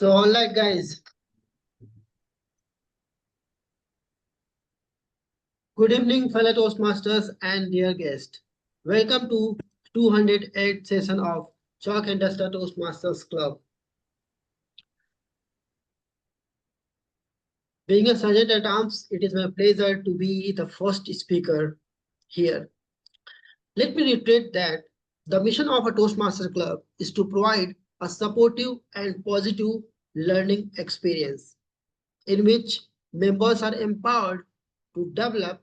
So, all right, guys. Good evening, fellow Toastmasters and dear guest. Welcome to 208 session of Chalk and Duster Toastmasters Club. Being a sergeant at arms, it is my pleasure to be the first speaker here. Let me reiterate that the mission of a Toastmaster Club is to provide a supportive and positive learning experience in which members are empowered to develop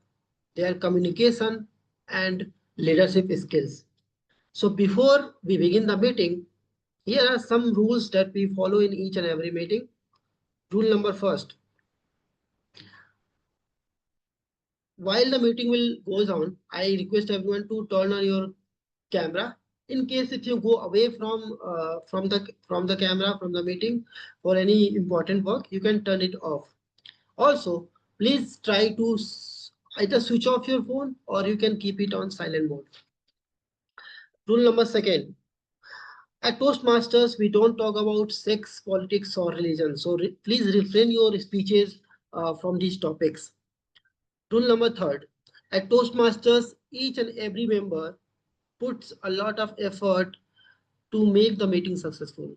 their communication and leadership skills. So before we begin the meeting, here are some rules that we follow in each and every meeting. Rule number first, while the meeting will goes on, I request everyone to turn on your camera. In case if you go away from the camera from the meeting for any important work, you can turn it off. Also, please try to either switch off your phone or you can keep it on silent mode. Rule number second, at Toastmasters, we don't talk about sex, politics, or religion. So please refrain your speeches from these topics. Rule number third, at Toastmasters, each and every member puts a lot of effort to make the meeting successful.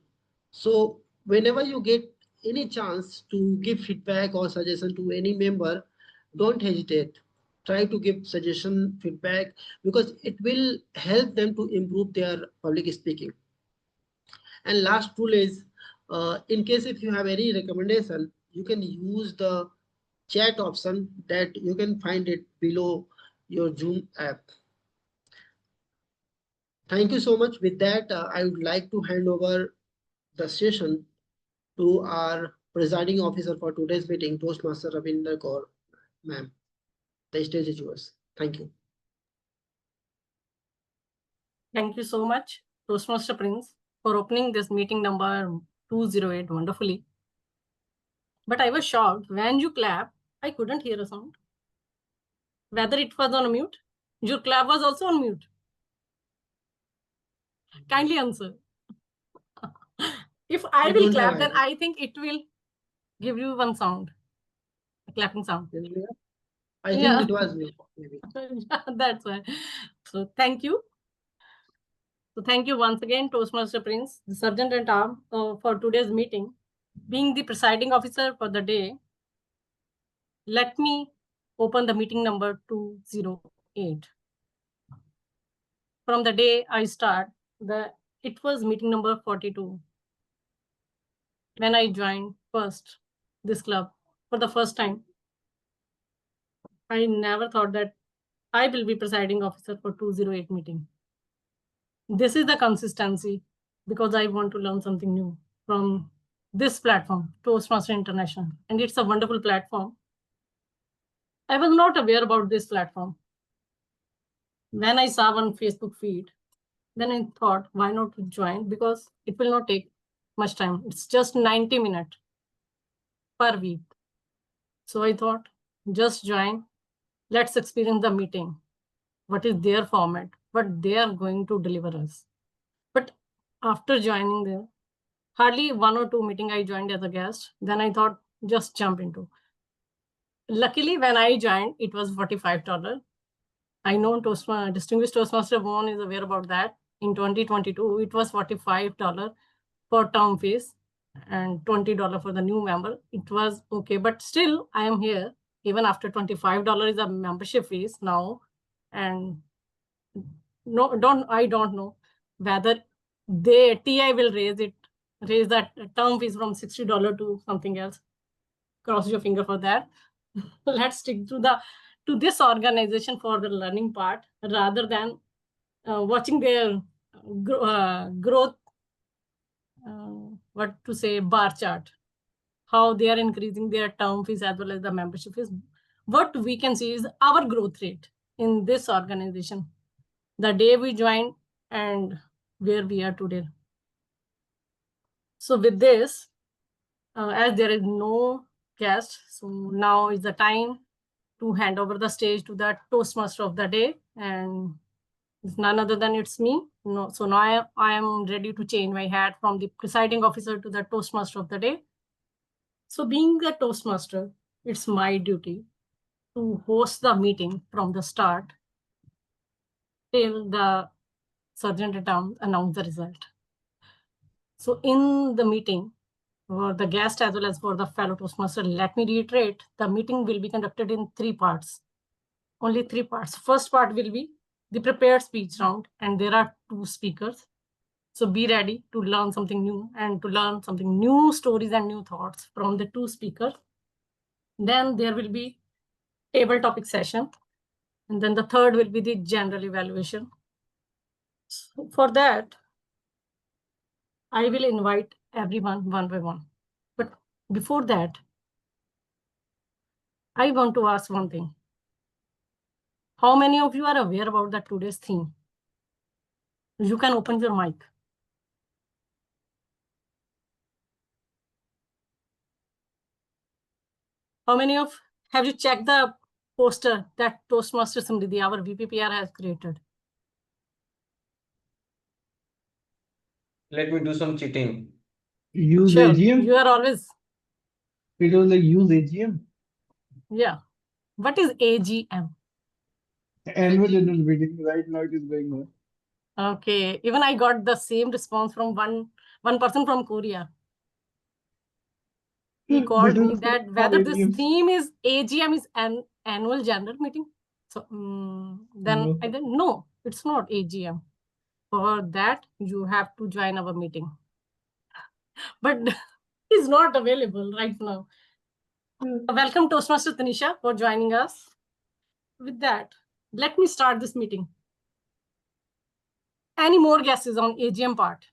So whenever you get any chance to give feedback or suggestion to any member, don't hesitate. Try to give suggestion, feedback, because it will help them to improve their public speaking. And last rule is, in case if you have any recommendation, you can use the chat option that you can find it below your Zoom app. Thank you so much. With that, I would like to hand over the session to our presiding officer for today's meeting, Toastmaster Ravinder Kaur. Ma'am, the stage is yours. Thank you. Thank you so much, Toastmaster Prince, for opening this meeting number 208 wonderfully. But I was shocked when you clapped, I couldn't hear a sound. Whether it was on mute, your clap was also on mute. Kindly answer. If I will clap, then I think it will give you one sound, a clapping sound. I think it was me. Maybe. That's why. So thank you. So thank you once again, Toastmaster Prince, the Sergeant at Arms, for today's meeting. Being the presiding officer for the day, let me open the meeting number 208. From the day I start, it was meeting number 42. When I joined first this club for the first time, I never thought that I will be presiding officer for 208 meeting. This is the consistency because I want to learn something new from this platform, Toastmaster International, and it's a wonderful platform. I was not aware about this platform. When I saw one Facebook feed, then I thought, why not join? Because it will not take much time. It's just 90 minutes per week. So I thought, just join. Let's experience the meeting. What is their format? What they are going to deliver us. But after joining there, hardly 1 or 2 meetings I joined as a guest. Then I thought, just jump into. Luckily, when I joined, it was $45. I know Distinguished Toastmaster Mohan is aware about that. In 2022, it was $45 for term fees and $20 for the new member. It was okay, but still I am here. Even after $25 is a membership fees now. And I don't know whether TI will raise that term fees from $60 to something else. Cross your finger for that. Let's stick to this organization for the learning part rather than watching their growth, bar chart, how they are increasing their term fees as well as the membership fees. What we can see is our growth rate in this organization, the day we joined and where we are today. So with this, as there is no guest, so now is the time to hand over the stage to the Toastmaster of the day. And It's none other than it's me. No, so now I am ready to change my hat from the presiding officer to the Toastmaster of the day. So being the Toastmaster, it's my duty to host the meeting from the start till the sergeant at arms announce the result. So in the meeting, for the guest as well as for the fellow Toastmaster, let me reiterate, the meeting will be conducted in 3 parts. Only 3 parts. First part will be the prepared speech round, and there are 2 speakers. So be ready to learn something new and to learn something new stories and new thoughts from the 2 speakers. Then there will be table topic session. And then the third will be the general evaluation. So for that, I will invite everyone one by one. But before that, I want to ask one thing. How many of you are aware about that today's theme? You can open your mic. How many of have you checked the poster that Toastmasters Samriddhi, our VPPR, has created? Let me do some cheating. Use Sure, A.G.M. you are always. It was like use A.G.M. Yeah. What is A.G.M? Annual general meeting. Right now it is going on. Okay. Even I got the same response from one person from Korea. He called me that whether this AGMs. theme is A.G.M is an annual general meeting. So then No. I then no, it's not A.G.M. For that, you have to join our meeting. But he's not available right now. Welcome, Toastmaster Tanisha, for joining us. With that, let me start this meeting. Any more guesses on A.G.M part?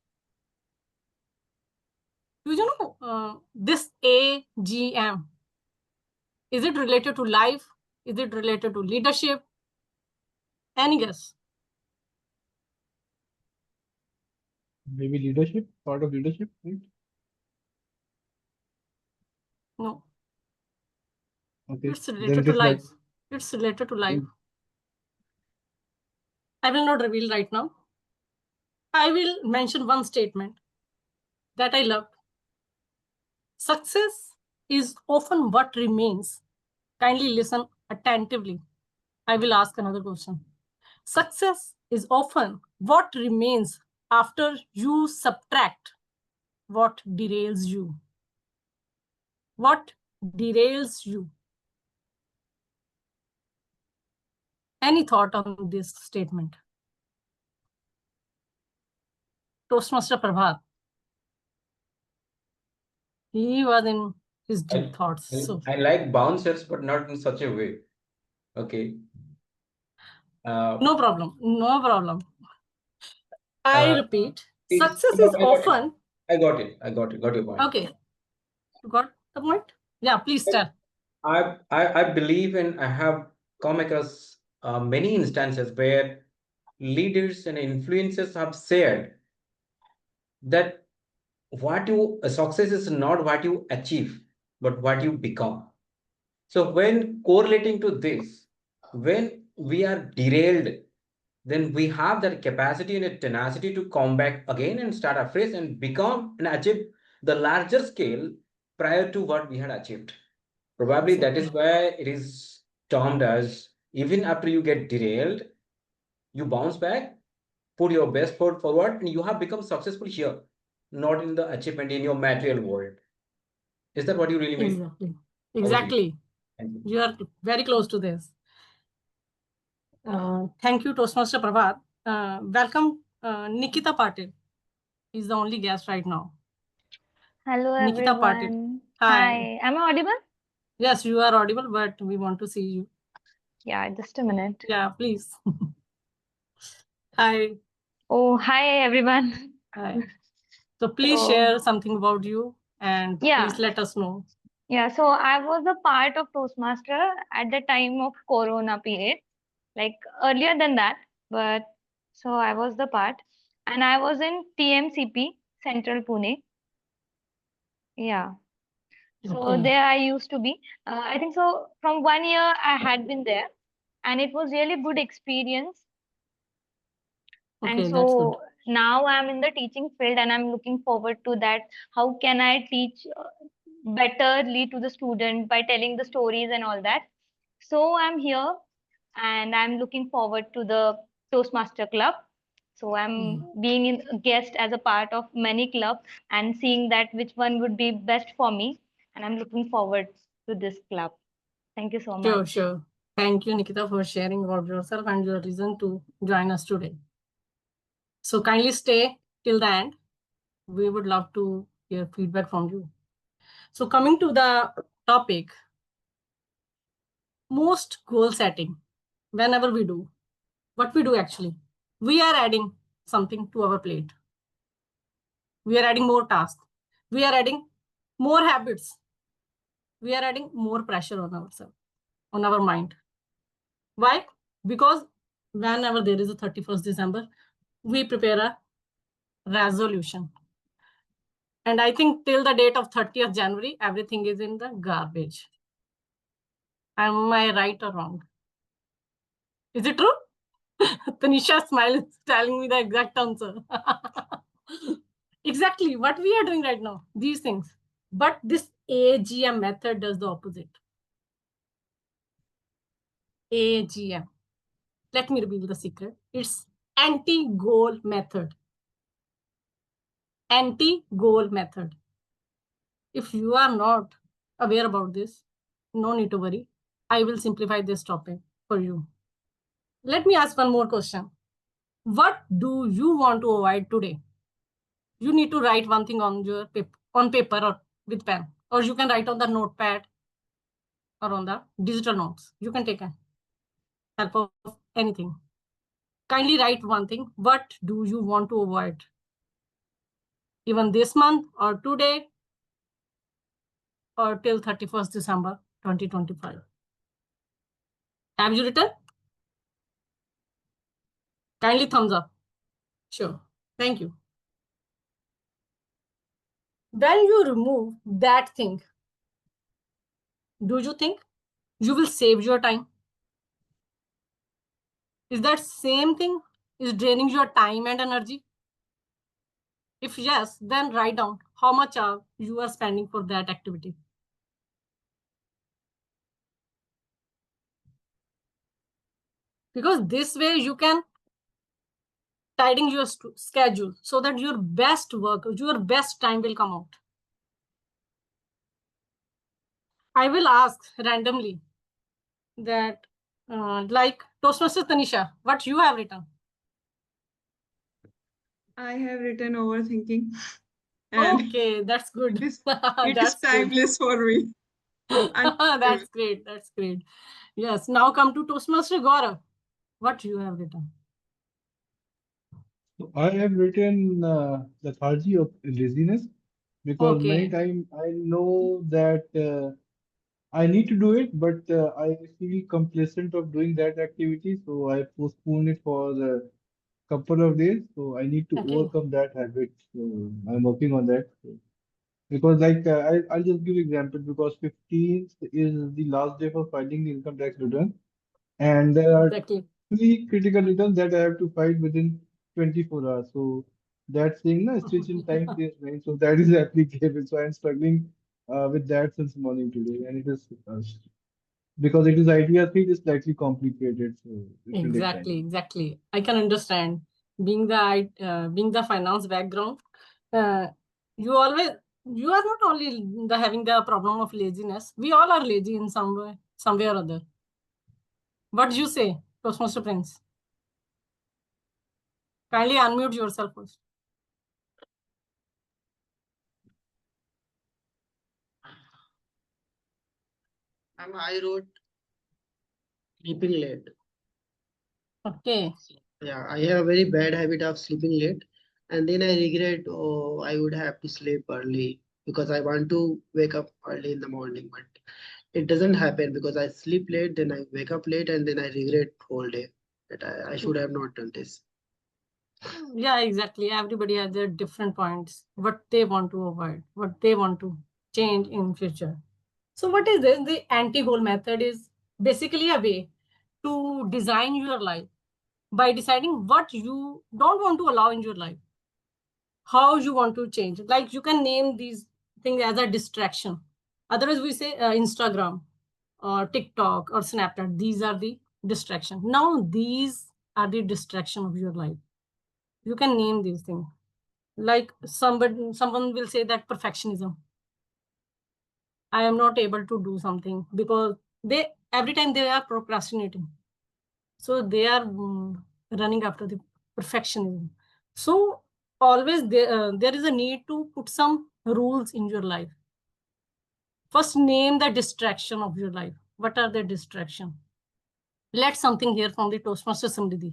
Do you know this A.G.M? Is it related to life? Is it related to leadership? Any guess? Maybe leadership, part of leadership, right? No. Okay. It's Then related it to is like life. It's related to life. I will not reveal right now. I will mention one statement that I love. Success is often what remains. Kindly listen attentively. I will ask another question. Success is often what remains after you subtract what derails you. What derails you? Any thought on this statement? Toastmaster Prabhat. He was in his deep thoughts. So I like bouncers, but not in such a way. Okay. no problem. No problem. I repeat, success is often. I got it. Got your point. Okay. You got the point? Yeah, please tell. I believe and I have come across many instances where leaders and influencers have said that success is not what you achieve, but what you become. So when correlating to this, when we are derailed, then we have that capacity and a tenacity to come back again and start afresh and become and achieve the larger scale prior to what we had achieved. Probably that is why it is termed as even after you get derailed, you bounce back, put your best foot forward, and you have become successful here, not in the achievement in your material world. Is that what you really mean? Exactly. Exactly. You are very close to this. Thank you, Toastmaster Prabhat. Welcome, Nikita Patil. He's the only guest right now. Hello, Nikita everyone. Patil. Hi. Am I audible? Yes, you are audible, but we want to see you. Yeah, just a minute. Yeah, please. Hi. Oh, hi, everyone. Hi. So please share something about you and please let us know. Yeah, so I was a part of Toastmaster at the time of Corona period, like earlier than that, but so I was the part, and I was in TMCP, Central Pune. Yeah. So there I used to be. I think so from 1 year I had been there, and it was really good experience. And Okay, that's good. so now I'm in the teaching field and I'm looking forward to that. How can I teach betterly to the student by telling the stories and all that? So I'm here and I'm looking forward to the Toastmaster Club. So I'm being a guest as a part of many clubs and seeing that which one would be best for me. And I'm looking forward to this club. Thank you so much. Sure, sure. Thank you, Nikita, for sharing about yourself and your reason to join us today. So kindly stay till the end. We would love to hear feedback from you. So coming to the topic, most goal setting, whenever we do, what we do actually, we are adding something to our plate. We are adding more tasks. We are adding more habits. We are adding more pressure on ourselves, on our mind. Why? Because whenever there is a 31st December, we prepare a resolution. And I think till the date of 30th January, everything is in the garbage. Am I right or wrong? Is it true? Tanisha's smile is telling me the exact answer. Exactly what we are doing right now, these things. But this A.G.M method does the opposite. A.G.M. Let me reveal the secret. It's anti-goal method. Anti-goal method. If you are not aware about this, no need to worry. I will simplify this topic for you. Let me ask one more question. What do you want to avoid today? You need to write one thing on your paper or with pen, or you can write on the notepad or on the digital notes. You can take a help of anything. Kindly write one thing. What do you want to avoid? Even this month or today or till 31st December 2025. Have you written? Kindly thumbs up. Sure. Thank you. When you remove that thing, do you think you will save your time? Is that same thing is draining your time and energy? If yes, then write down how much you are spending for that activity. Because this way you can tidying your schedule so that your best work, your best time will come out. I will ask randomly that like Toastmasters Tanisha, what you have written? I have written overthinking. And Okay, that's good. it is That's timeless for me. That's great. That's great. Yes. Now come to Toastmaster Gaurav. What you have written? So I have written lethargy of laziness because many Okay. times I know that I need to do it, but I feel complacent of doing that activity, so I postpone it for a couple of days. So I need to Okay. overcome that habit. So I'm working on that. Because like I'll just give example because 15th is the last day for filing the income tax return, and there are Exactly. 3 critical returns that I have to file within 24 hours. So that's saying na stitch in time place right. So that is applicable. So I'm struggling with that since morning today, and it is because it is idea 3 it is slightly complicated. So it will take time. Exactly. I can understand. Being the finance background, uh, you always you are not only having the problem of laziness. We all are lazy in some way, or other. What do you say, Toastmaster Prince? Kindly unmute yourself first. I wrote sleeping late. Okay. Yeah, I have a very bad habit of sleeping late, and then I regret, oh, I would have to sleep early because I want to wake up early in the morning, but it doesn't happen because I sleep late, then I wake up late, and then I regret whole day that I should have not done this. Yeah, exactly. Everybody has their different points, what they want to avoid, what they want to change in future. So what is this? The anti-goal method is basically a way to design your life by deciding what you don't want to allow in your life, how you want to change. Like you can name these things as a distraction. Otherwise, we say Instagram or TikTok or Snapchat. These are the distraction. Now, these are the distraction of your life. You can name these things. Like someone will say that perfectionism. I am not able to do something because every time they are procrastinating. So they are running after the perfectionism. So always there is a need to put some rules in your life. First, name the distraction of your life. What are the distraction? Let something hear from the Toastmaster Samriddhi.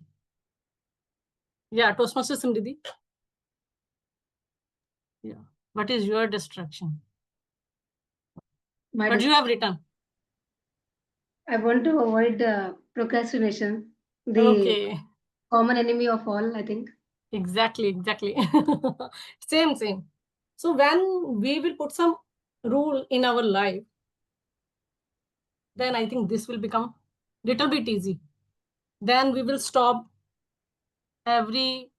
Yeah, Toastmaster Samriddhi. Yeah. What is your distraction? What you have written? I want to avoid procrastination, the Okay. common enemy of all, I think. Exactly. Same. So when we will put some rule in our life, then I think this will become little bit easy. Then we will stop every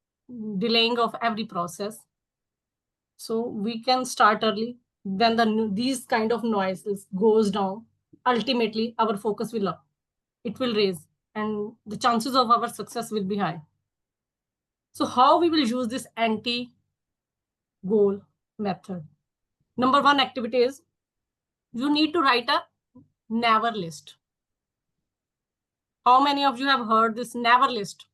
delaying of every process. So we can start early. Then these kind of noises goes down. Ultimately, our focus will up. It will raise, and the chances of our success will be high. So how we will use this anti-goal method? Number one activity is you need to write a never list. How many of you have heard this never list?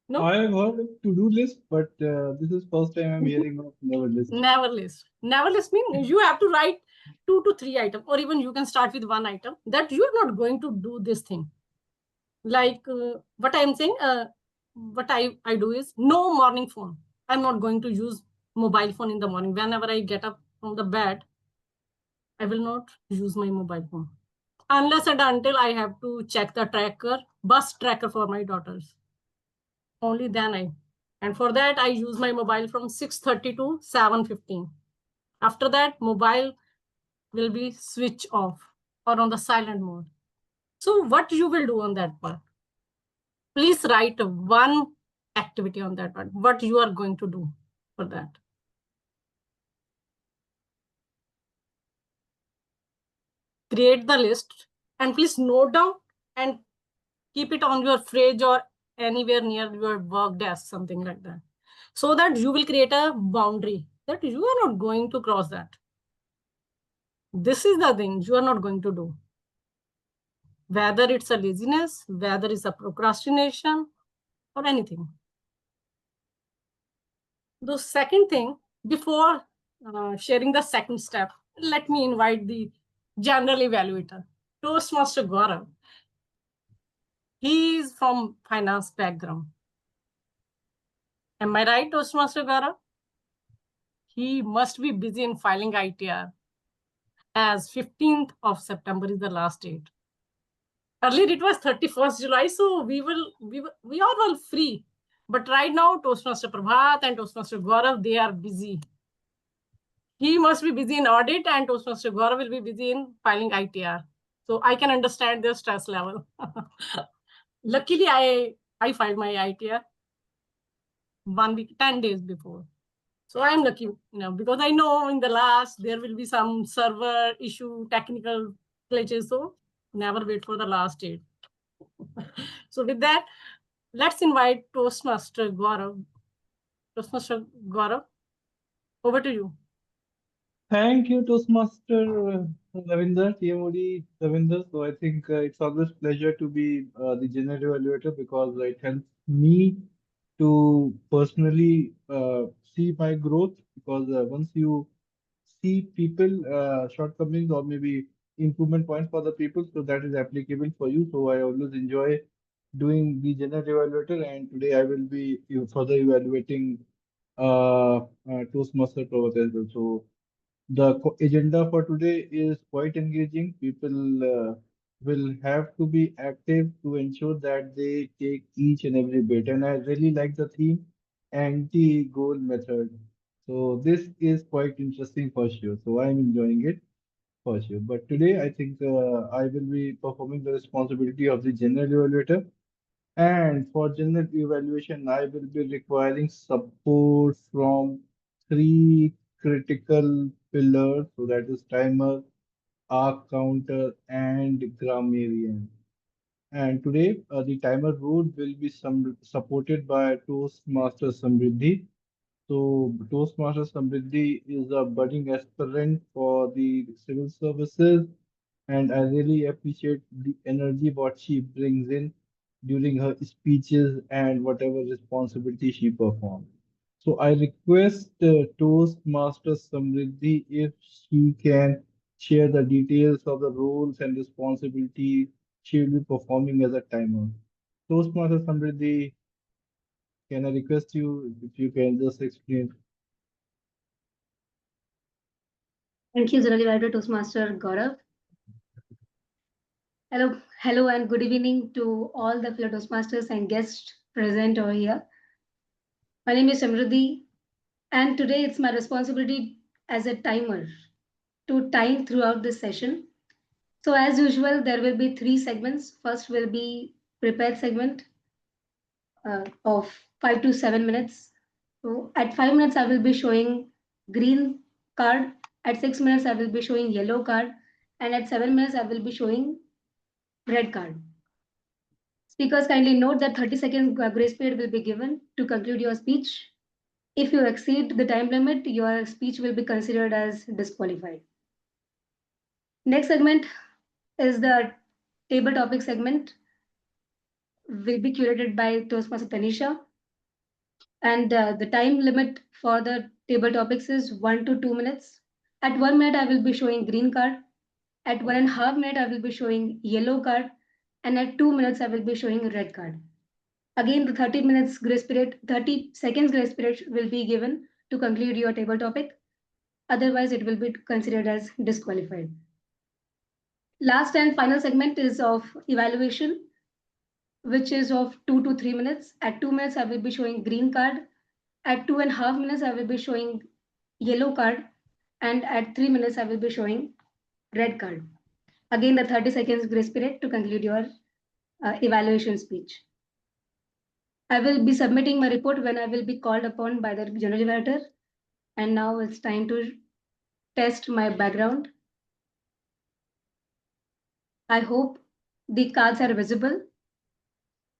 No? I have heard of to-do list, but this is first time I'm hearing of never list. Never list. Never list means you have to write 2 to 3 items, or even you can start with 1 item that you are not going to do this thing. Like what I'm saying, what I do is no morning phone. I'm not going to use mobile phone in the morning. Whenever I get up from the bed, I will not use my mobile phone. Unless and until I have to check the bus tracker for my daughters. Only then and for that I use my mobile from 6:30 to 7:15. After that, mobile will be switch off or on the silent mode. So what you will do on that part? Please write one activity on that part. What you are going to do for that. Create the list and please note down and keep it on your fridge or anywhere near your work desk, something like that. So that you will create a boundary that you are not going to cross that. This is the thing you are not going to do. Whether it's a laziness, whether it's a procrastination or anything. The second thing, before sharing the second step, let me invite the general evaluator, Toastmaster Gaurav. He is from finance background. Am I right, Toastmaster Gaurav? He must be busy in filing ITR as 15th of September is the last date. Earlier it was 31st July, so we are all free. But right now, Toastmaster Prabhat and Toastmaster Gaurav, they are busy. He must be busy in audit and Toastmaster Gaurav will be busy in filing ITR. So I can understand their stress level. Luckily, I filed my ITR 1 week, 10 days before. So I'm lucky, because I know in the last there will be some server issue, technical glitches. So never wait for the last date. So with that, let's invite Toastmaster Gaurav. Toastmaster Gaurav, over to you. Thank you, Toastmaster Ravinder, TMOD Ravinder. So I think it's always pleasure to be the general evaluator because it helps me to personally see my growth. Because once you see people shortcomings or maybe improvement points for the people, so that is applicable for you. So I always enjoy doing the general evaluator, and today I will be further evaluating Toastmaster Prabhat as well. So the agenda for today is quite engaging. People will have to be active to ensure that they take each and every bit. And I really like the theme, anti-goal method. So this is quite interesting for sure. So I'm enjoying it. For sure. But today, I think I will be performing the responsibility of the general evaluator. And for general evaluation, I will be requiring support from three critical pillars. So that is timer, arc counter, and grammarian. And today, the timer rule will be supported by Toastmaster Samriddhi. So Toastmaster Samriddhi is a budding aspirant for the civil services, and I really appreciate the energy what she brings in during her speeches and whatever responsibility she performs. So I request Toastmaster Samriddhi if she can share the details of the roles and responsibility she will be performing as a timer. Toastmaster Samriddhi, can I request you if you can just explain? Thank you, General Director Toastmaster Gaurav. Hello, and good evening to all the fellow Toastmasters and guests present over here. My name is Samruddhi, and today it's my responsibility as a timer to time throughout this session. So, as usual, there will be three segments. First will be prepared segment of 5 to 7 minutes. So, at 5 minutes, I will be showing green card. At 6 minutes, I will be showing yellow card, and at 7 minutes, I will be showing red card. Speakers, kindly note that 30-second grace period will be given to conclude your speech. If you exceed the time limit, your speech will be considered as disqualified. Next segment is the table topic segment, will be curated by Toastmaster Tanisha. And the time limit for the table topics is 1 to 2 minutes. At 1 minute, I will be showing green card. At 1.5 minutes, I will be showing yellow card. And at 2 minutes, I will be showing red card. Again, the 30 minutes grace period, 30 seconds grace period will be given to conclude your table topic. Otherwise, it will be considered as disqualified. Last and final segment is of evaluation, which is of 2 to 3 minutes. At 2 minutes, I will be showing green card. At 2.5 minutes, I will be showing yellow card. And at 3 minutes, I will be showing red card. Again, the 30 seconds grace period to conclude your evaluation speech. I will be submitting my report when I will be called upon by the general evaluator. And now it's time to test my background. I hope the cards are visible.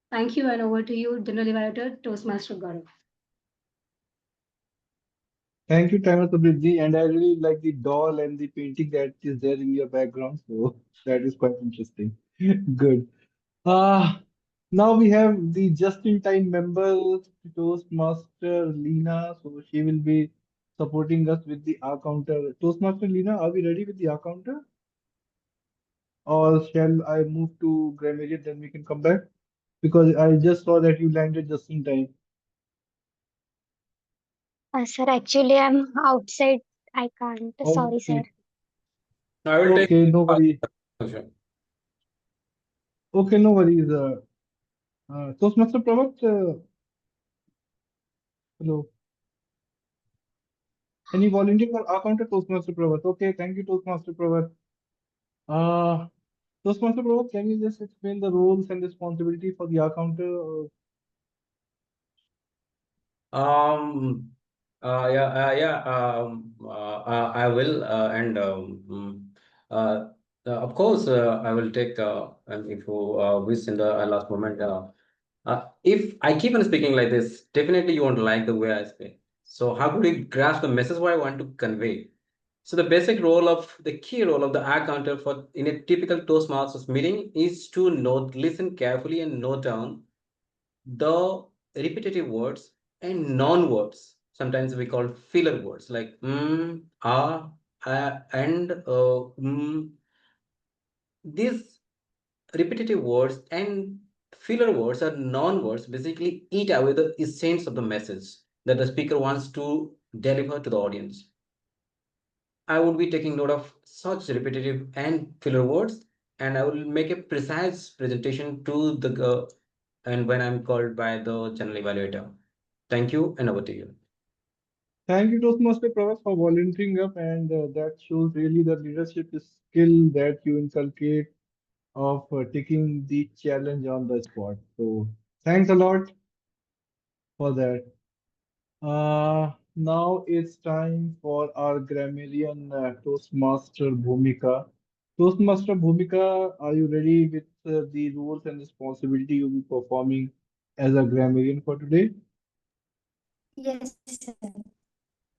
Thank you, and over to you, General Evaluator, Toastmaster Gaurav. Thank you, Timer Sabridhi, and I really like the doll and the painting that is there in your background. So that is quite interesting. Good. Uh, Now we have the just-in-time member, Toastmaster Lena. So she will be supporting us with the R counter. Toastmaster Lena, are we ready with the R counter? Or shall I move to grammarian, then we can come back? Because I just saw that you landed just in time. Sir, actually, I'm outside. I can't. Sorry, sir. Okay. I will take. Okay, no worries. Sure. Okay, no worries. Toastmaster Pravat, hello. Any volunteer for our counter, Toastmaster Pravat? Okay, thank you, Toastmaster Pravat. Uh, Toastmaster Pravat, can you just explain the roles and responsibility for the R counter? Um, yeah, I will, and of course, I will take, and if you wish in the last moment, if I keep on speaking like this, definitely you won't like the way I speak. So how could you grasp the message what I want to convey? So the basic role of the key role of the eye counter for in a typical Toastmasters meeting is to note, listen carefully and note down the repetitive words and non-words. Sometimes we call filler words like and these repetitive words and filler words or non-words basically eat away the essence of the message that the speaker wants to deliver to the audience. I would be taking note of such repetitive and filler words, and I will make a precise presentation to the and when I'm called by the general evaluator. Thank you, and over to you. Thank you, Toastmaster Pravas, for volunteering up, and that shows really the leadership skill that you inculcate of taking the challenge on the spot. So, thanks a lot for that. Now it's time for our grammarian Toastmaster Bhumika. Toastmaster Bhumika, are you ready with the roles and responsibility you'll be performing as a grammarian for today? Yes, sir.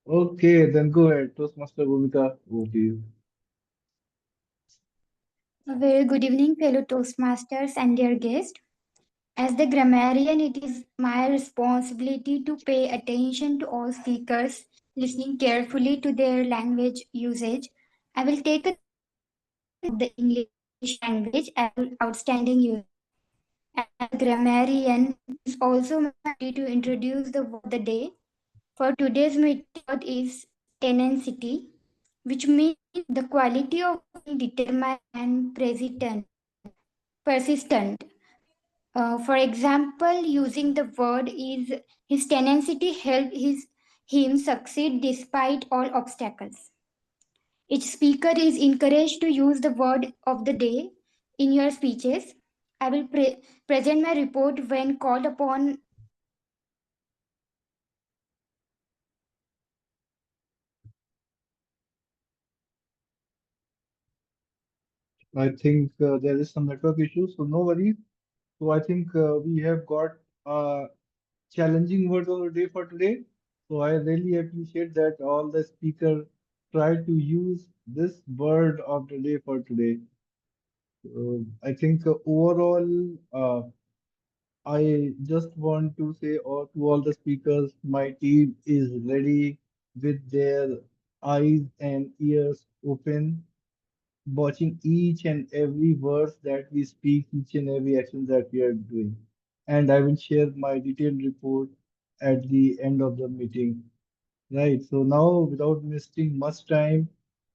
Okay, then go ahead. Toastmaster Bhumika, over to you. A very good evening, fellow Toastmasters and dear guests. As the grammarian, it is my responsibility to pay attention to all speakers, listening carefully to their language usage. I will take a the English language as an outstanding user. As a grammarian, it's also my duty to introduce the word of the day. For today's meeting, word is tenacity, which means the quality of being determined and persistent. For example, using the word is his tenacity helped him succeed despite all obstacles. Each speaker is encouraged to use the word of the day in your speeches. I will present my report when called upon. I think there is some network issue, so no worries. So I think we have got a challenging word of the day for today. So I really appreciate that all the speakers try to use this word of the day for today. I think overall, I just want to say to all the speakers, my team is ready with their eyes and ears open, watching each and every word that we speak, each and every action that we are doing. And I will share my detailed report at the end of the meeting. Right. So now, without wasting much time,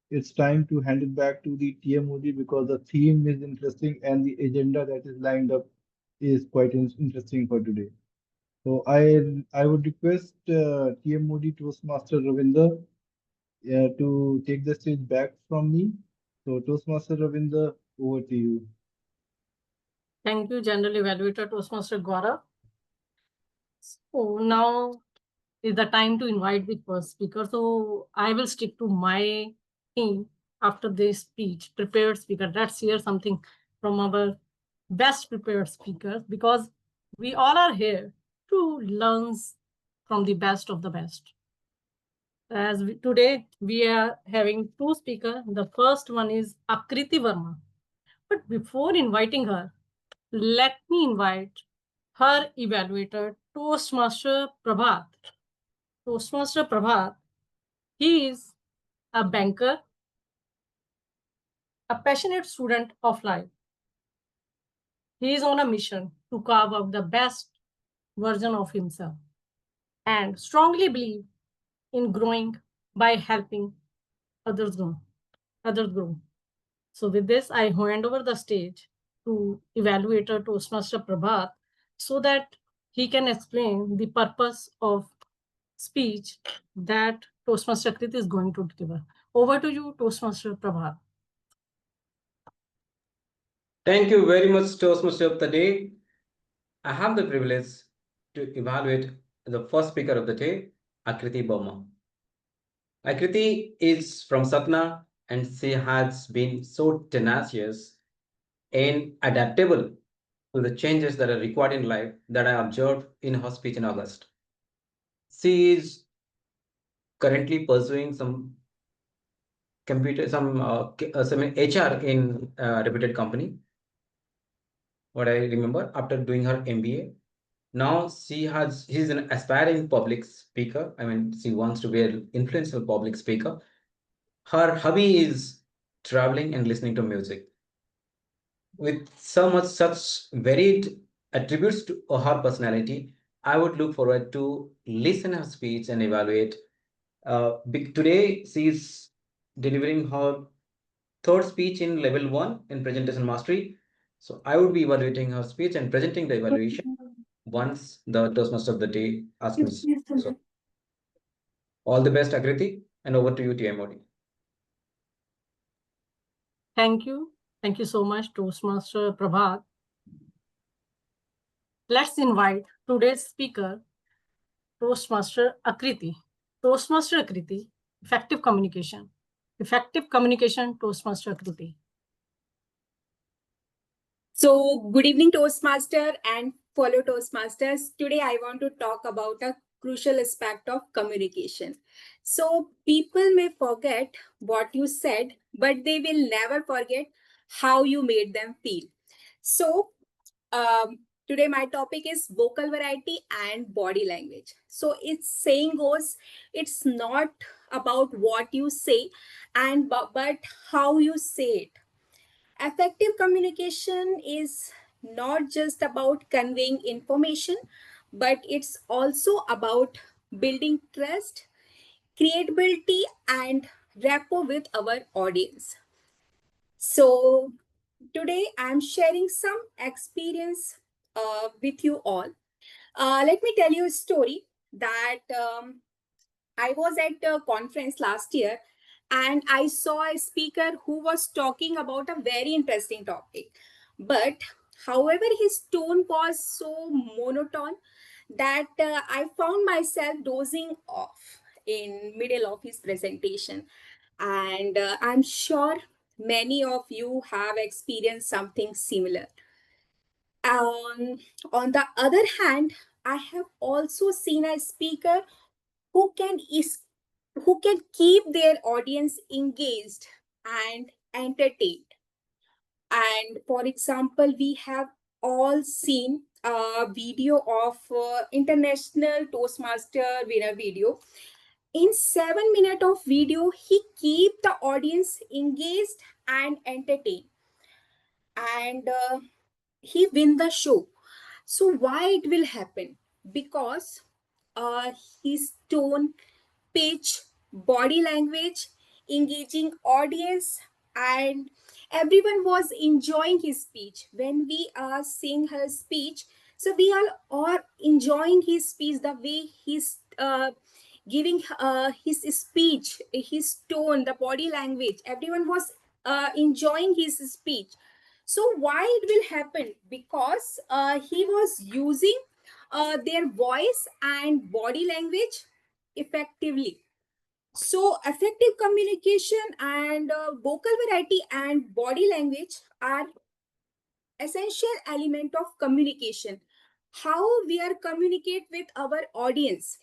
it's time to hand it back to the TMOD because the theme is interesting and the agenda that is lined up is quite interesting for today. So I would request TMOD Toastmaster Ravinder to take the stage back from me. So Toastmaster Ravinder, over to you. Thank you, General Evaluator Toastmaster Gaurav. So now is the time to invite the first speaker. So I will stick to my theme after this speech, prepared speaker. Let's hear something from our best prepared speakers because we all are here to learn from the best of the best. Today we are having two speakers. The first one is Akriti Verma. But before inviting her, let me invite her evaluator, Toastmaster Prabhat. Toastmaster Prabhat, he is a banker, a passionate student of life. He is on a mission to carve out the best version of himself and strongly believe in growing by helping others grow. So with this, I hand over the stage to evaluator Toastmaster Prabhat so that he can explain the purpose of speech that Toastmaster Krit is going to deliver. Over to you, Toastmaster Prabhat. Thank you very much, Toastmaster of the day. I have the privilege to evaluate the first speaker of the day, Akriti Burma. Akriti is from Satna and she has been so tenacious and adaptable to the changes that are required in life that I observed in her speech in August. She is currently pursuing some HR in a reputed company. What I remember after doing her MBA, now she's an aspiring public speaker. I mean, she wants to be an influential public speaker. Her hobby is traveling and listening to music. With so much such varied attributes to her personality, I would look forward to listen her speech and evaluate. Today, she is delivering her third speech in level 1 in presentation mastery. So I would be evaluating her speech and presenting the evaluation once the Toastmaster of the day asks me. So All the best, Akriti, and over to you, TMOD. Thank you. Thank you so much, Toastmaster Prabhat. Let's invite today's speaker, Toastmaster Akriti. Toastmaster Akriti, effective communication. Effective communication, Toastmaster Akriti. So, good evening, Toastmaster and fellow Toastmasters. Today, I want to talk about a crucial aspect of communication. So, people may forget what you said, but they will never forget how you made them feel. So, today my topic is vocal variety and body language. So, its saying goes, it's not about what you say, but how you say it. Effective communication is not just about conveying information, but it's also about building trust, credibility, and rapport with our audience. So, today I'm sharing some experience with you all. Let me tell you a story that I was at a conference last year and I saw a speaker who was talking about a very interesting topic. But however, his tone was so monotone that I found myself dozing off in middle of his presentation. And I'm sure many of you have experienced something similar. On the other hand, I have also seen a speaker who can keep their audience engaged and entertained. And for example, we have all seen a video of international Toastmaster winner video. In 7 minutes of video, he keep the audience engaged and entertained, and he win the show. So why it will happen? Because his tone, pitch, body language, engaging audience, and everyone was enjoying his speech. When we are seeing her speech, so we are enjoying his speech, the way he's giving his speech, his tone, the body language. Everyone was enjoying his speech. So why it will happen? Because he was using their voice and body language effectively. So effective communication and vocal variety and body language are essential element of communication. How we are communicate with our audience.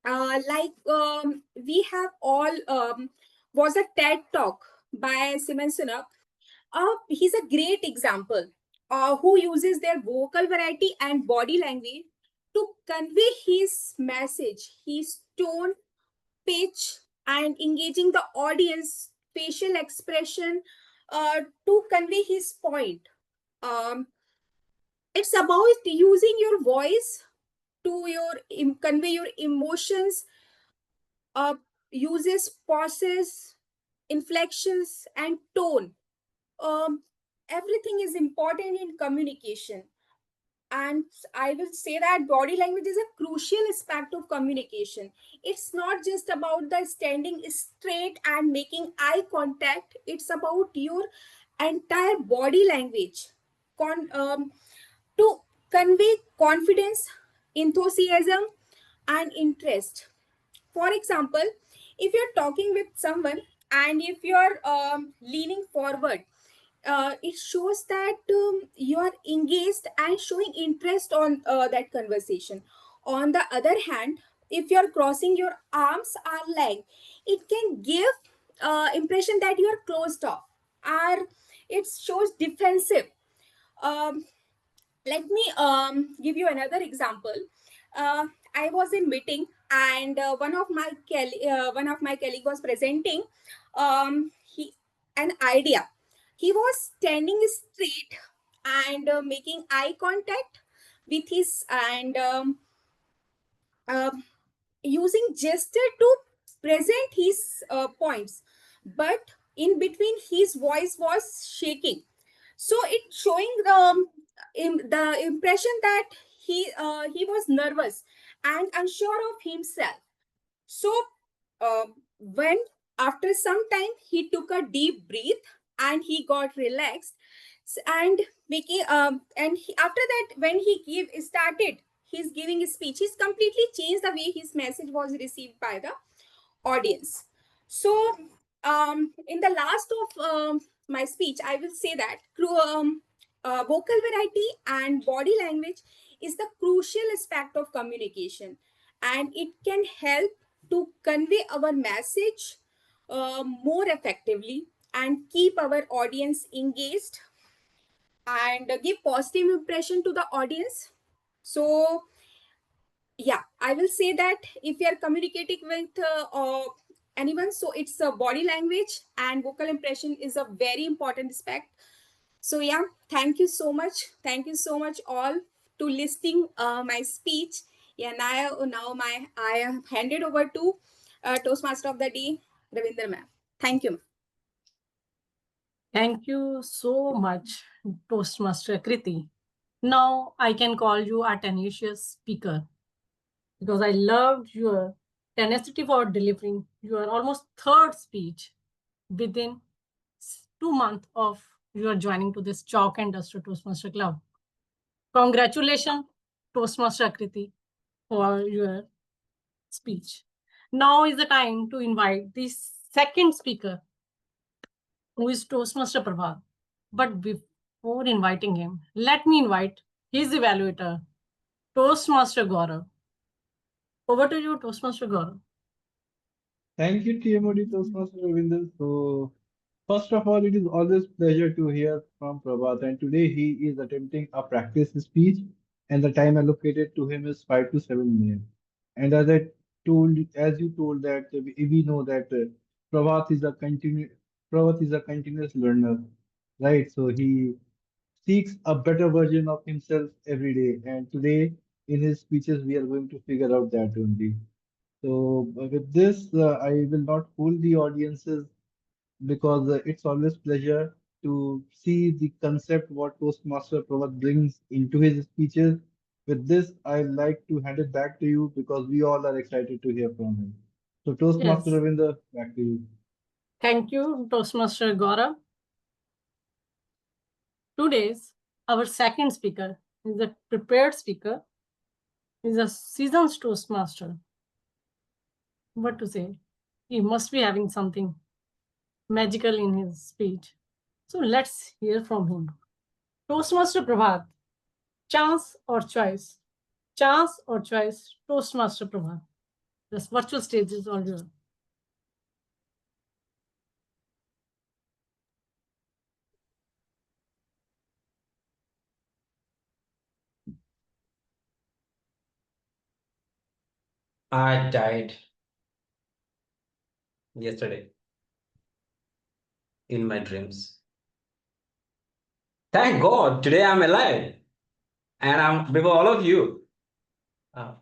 We have all was a TED talk by Simon Sinek. He's a great example who uses their vocal variety and body language to convey his message, his tone, pitch, and engaging the audience, facial expression to convey his point. Um, it's about using your voice to convey your emotions, uh, uses pauses, inflections, and tone. Um, Everything is important in communication. And I will say that body language is a crucial aspect of communication. It's not just about the standing straight and making eye contact. It's about your entire body language to convey confidence, enthusiasm, and interest. For example, if you're talking with someone and if you're leaning forward, it shows that you are engaged and showing interest on that conversation. On the other hand, if you're crossing your arms or leg, it can give impression that you are closed off, or it shows defensive. Um, Let me give you another example. I was in meeting and one of my colleague was presenting he an idea. He was standing straight and making eye contact with his and um, using gesture to present his points, but in between his voice was shaking, so it showing the impression that he was nervous and unsure of himself. So when after some time he took a deep breath and he got relaxed, and making after that when he started his giving his speech, he's completely changed the way his message was received by the audience. So in the last of my speech, I will say that vocal variety and body language is the crucial aspect of communication, and it can help to convey our message more effectively and keep our audience engaged and give positive impression to the audience. So yeah, I will say that if you are communicating with anyone, so it's a body language and vocal impression is a very important aspect. So yeah, thank you so much. Thank you so much all to listening my speech. Yeah, now I have handed over to Toastmaster of the Day, Ravinder ma'am. Thank you. Thank you so much, Toastmaster Kriti. Now I can call you a tenacious speaker because I loved your tenacity for delivering your almost third speech within 2 months of your joining to this Chalk and Duster Toastmaster Club. Congratulations, Toastmaster Akriti, for your speech. Now is the time to invite the second speaker, who is Toastmaster Prabhat. But before inviting him, let me invite his evaluator, Toastmaster Gaurav. Over to you, Toastmaster Gaurav. Thank you, TMOD Toastmaster Ravinder. So, first of all, it is always pleasure to hear from Prabhat, and today he is attempting a practice speech, and the time allocated to him is 5 to 7 minutes. And as you told that we know that Prabhat is a continuous learner, right? So he seeks a better version of himself every day, and today in his speeches we are going to figure out that only. So with this, I will not hold the audiences because it's always pleasure to see the concept what Toastmaster Prabhat brings into his speeches. With this, I like to hand it back to you because we all are excited to hear from him. So Toastmaster Yes. Ravinder, back to you. Thank you, Toastmaster Gaurav. Today's our second speaker is a prepared speaker, is a seasoned Toastmaster. What to say? He must be having something magical in his speech. So let's hear from him. Toastmaster Prabhat, chance or choice? Chance or choice, Toastmaster Prabhat. This virtual stage is all yours. I died yesterday in my dreams. Thank God, today I'm alive and I'm before all of you. Uh,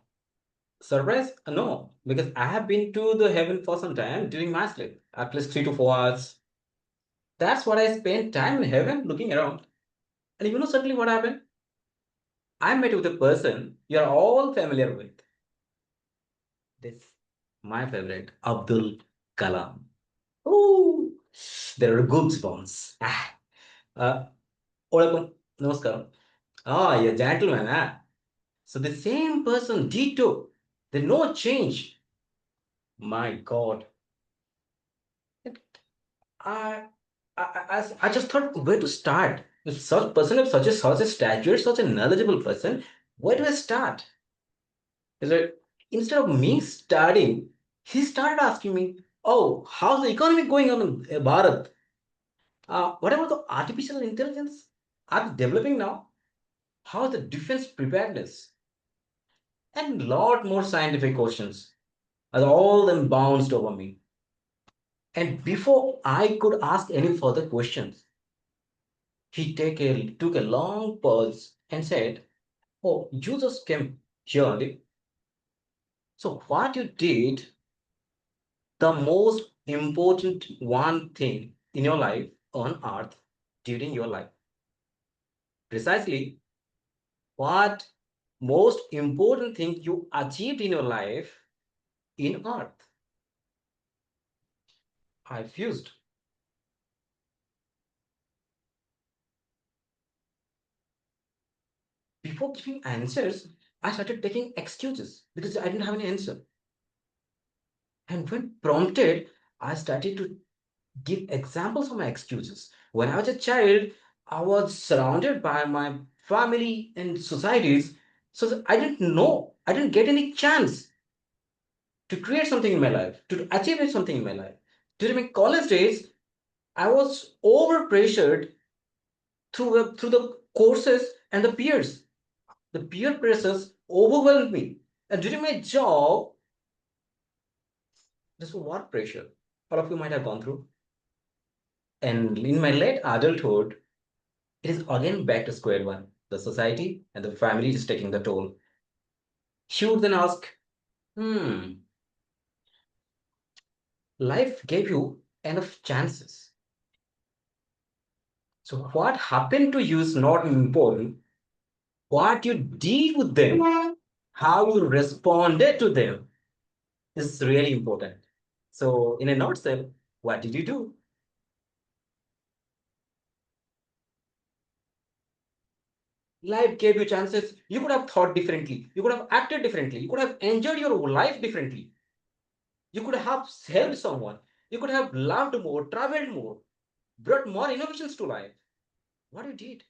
Surprise? No, because I have been to the heaven for some time during my sleep, at least 3 to 4 hours. That's what I spent time in heaven looking around. And you know suddenly what happened? I met with a person you're all familiar with. This, my favorite, Abdul Kalam. Oh, there are goosebumps. Olakum, namaskaram. Ah, you're a gentleman, huh? So the same person, Dito, there's no change. My God. I, I just thought where to start. If such person, if such a stature, such a knowledgeable person, where do I start? Is it instead of me studying, he started asking me, "Oh, how's the economy going on in Bharat? What about the artificial intelligence? Are they developing now? How's the defense preparedness? And lot more scientific questions." As all them bounced over me. And before I could ask any further questions, he took a long pause and said, "Oh, you just came here only. So what you did, the most important one thing in your life on earth during your life. Precisely what most important thing you achieved in your life in earth. I fused. Before giving answers, I started taking excuses because I didn't have any answer. And when prompted, I started to give examples of my excuses. When I was a child, I was surrounded by my family and societies, so I didn't know, I didn't get any chance to create something in my life, to achieve something in my life. During my college days, I was over pressured through the courses and the peers. The peer pressures overwhelmed me. And during my job, this was work pressure. All of you might have gone through. And in my late adulthood, it is again back to square one. The society and the family is taking the toll. You would then ask, life gave you enough chances. So what happened to you is not important. What you did with them, how you responded to them is really important. So in a nutshell, what did you do? Life gave you chances. You could have thought differently. You could have acted differently. You could have enjoyed your life differently. You could have helped someone. You could have loved more, traveled more, brought more innovations to life. What you did?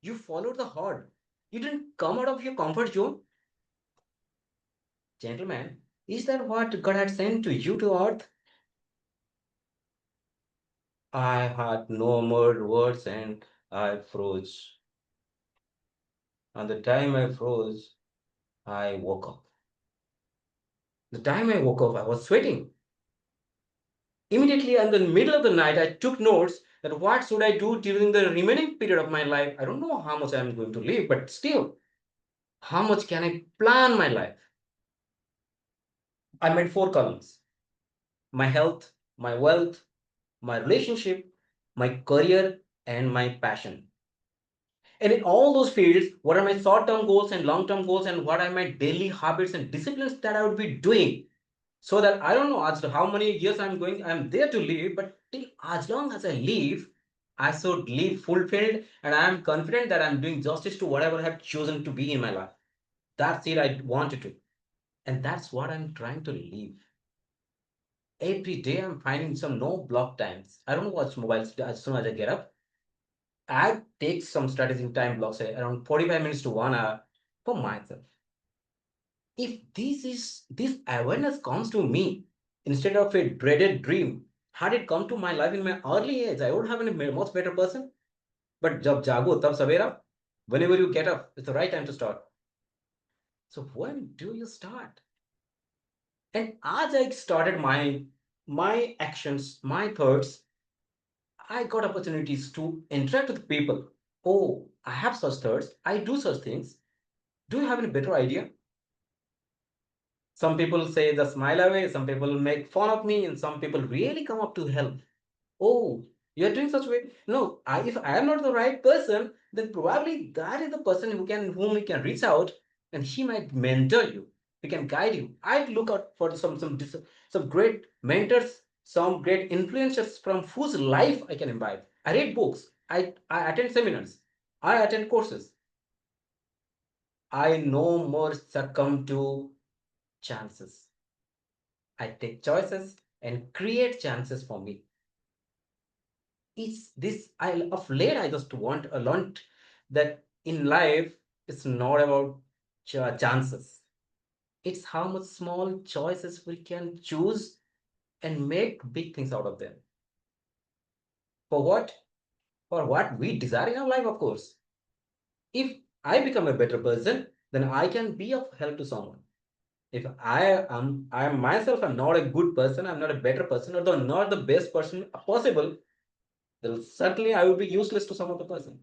You followed the herd. You didn't come out of your comfort zone. Gentlemen, is that what God had sent to you to earth? I had no more words and I froze. And the time I froze, I woke up. The time I woke up, I was sweating. Immediately in the middle of the night, I took notes that what should I do during the remaining period of my life. I don't know how much I'm going to live, but still, how much can I plan my life? I made 4 columns: my health, my wealth, my relationship, my career, and my passion. And in all those fields, what are my short-term goals and long-term goals, and what are my daily habits and disciplines that I would be doing, so that I don't know as to how many years I'm there to live, but till as long as I live, I should live fulfilled, and I am confident that I'm doing justice to whatever I have chosen to be in my life. That's it I wanted to. And that's what I'm trying to live. Every day I'm finding some no block times. I don't watch mobiles as soon as I get up. I take some strategic time blocks, say around 45 minutes to 1 hour for myself. If this awareness comes to me instead of a dreaded dream, had it come to my life in my early age, I would have been a much better person. But jab jago tab savera, whenever you get up, it's the right time to start. So when do you start? And as I started my actions, my thoughts, I got opportunities to interact with people. Oh, I have such thoughts. I do such things. Do you have any better idea? Some people say the smile away, some people make fun of me, and some people really come up to help. Oh, you're doing such way. No, if I am not the right person, then probably that is the person whom we can reach out, and he might mentor you. He can guide you. I'd look out for some great mentors, some great influencers from whose life I can imbibe. I read books. I attend seminars. I attend courses. I no more succumb to chances. I take choices and create chances for me. It's this I of late I just want a learned that in life it's not about chances. It's how much small choices we can choose and make big things out of them. For what? For what we desire in our life, of course. If I become a better person, then I can be of help to someone. If I am myself, I'm not a good person, I'm not a better person, or not the best person possible, then certainly I will be useless to some other person.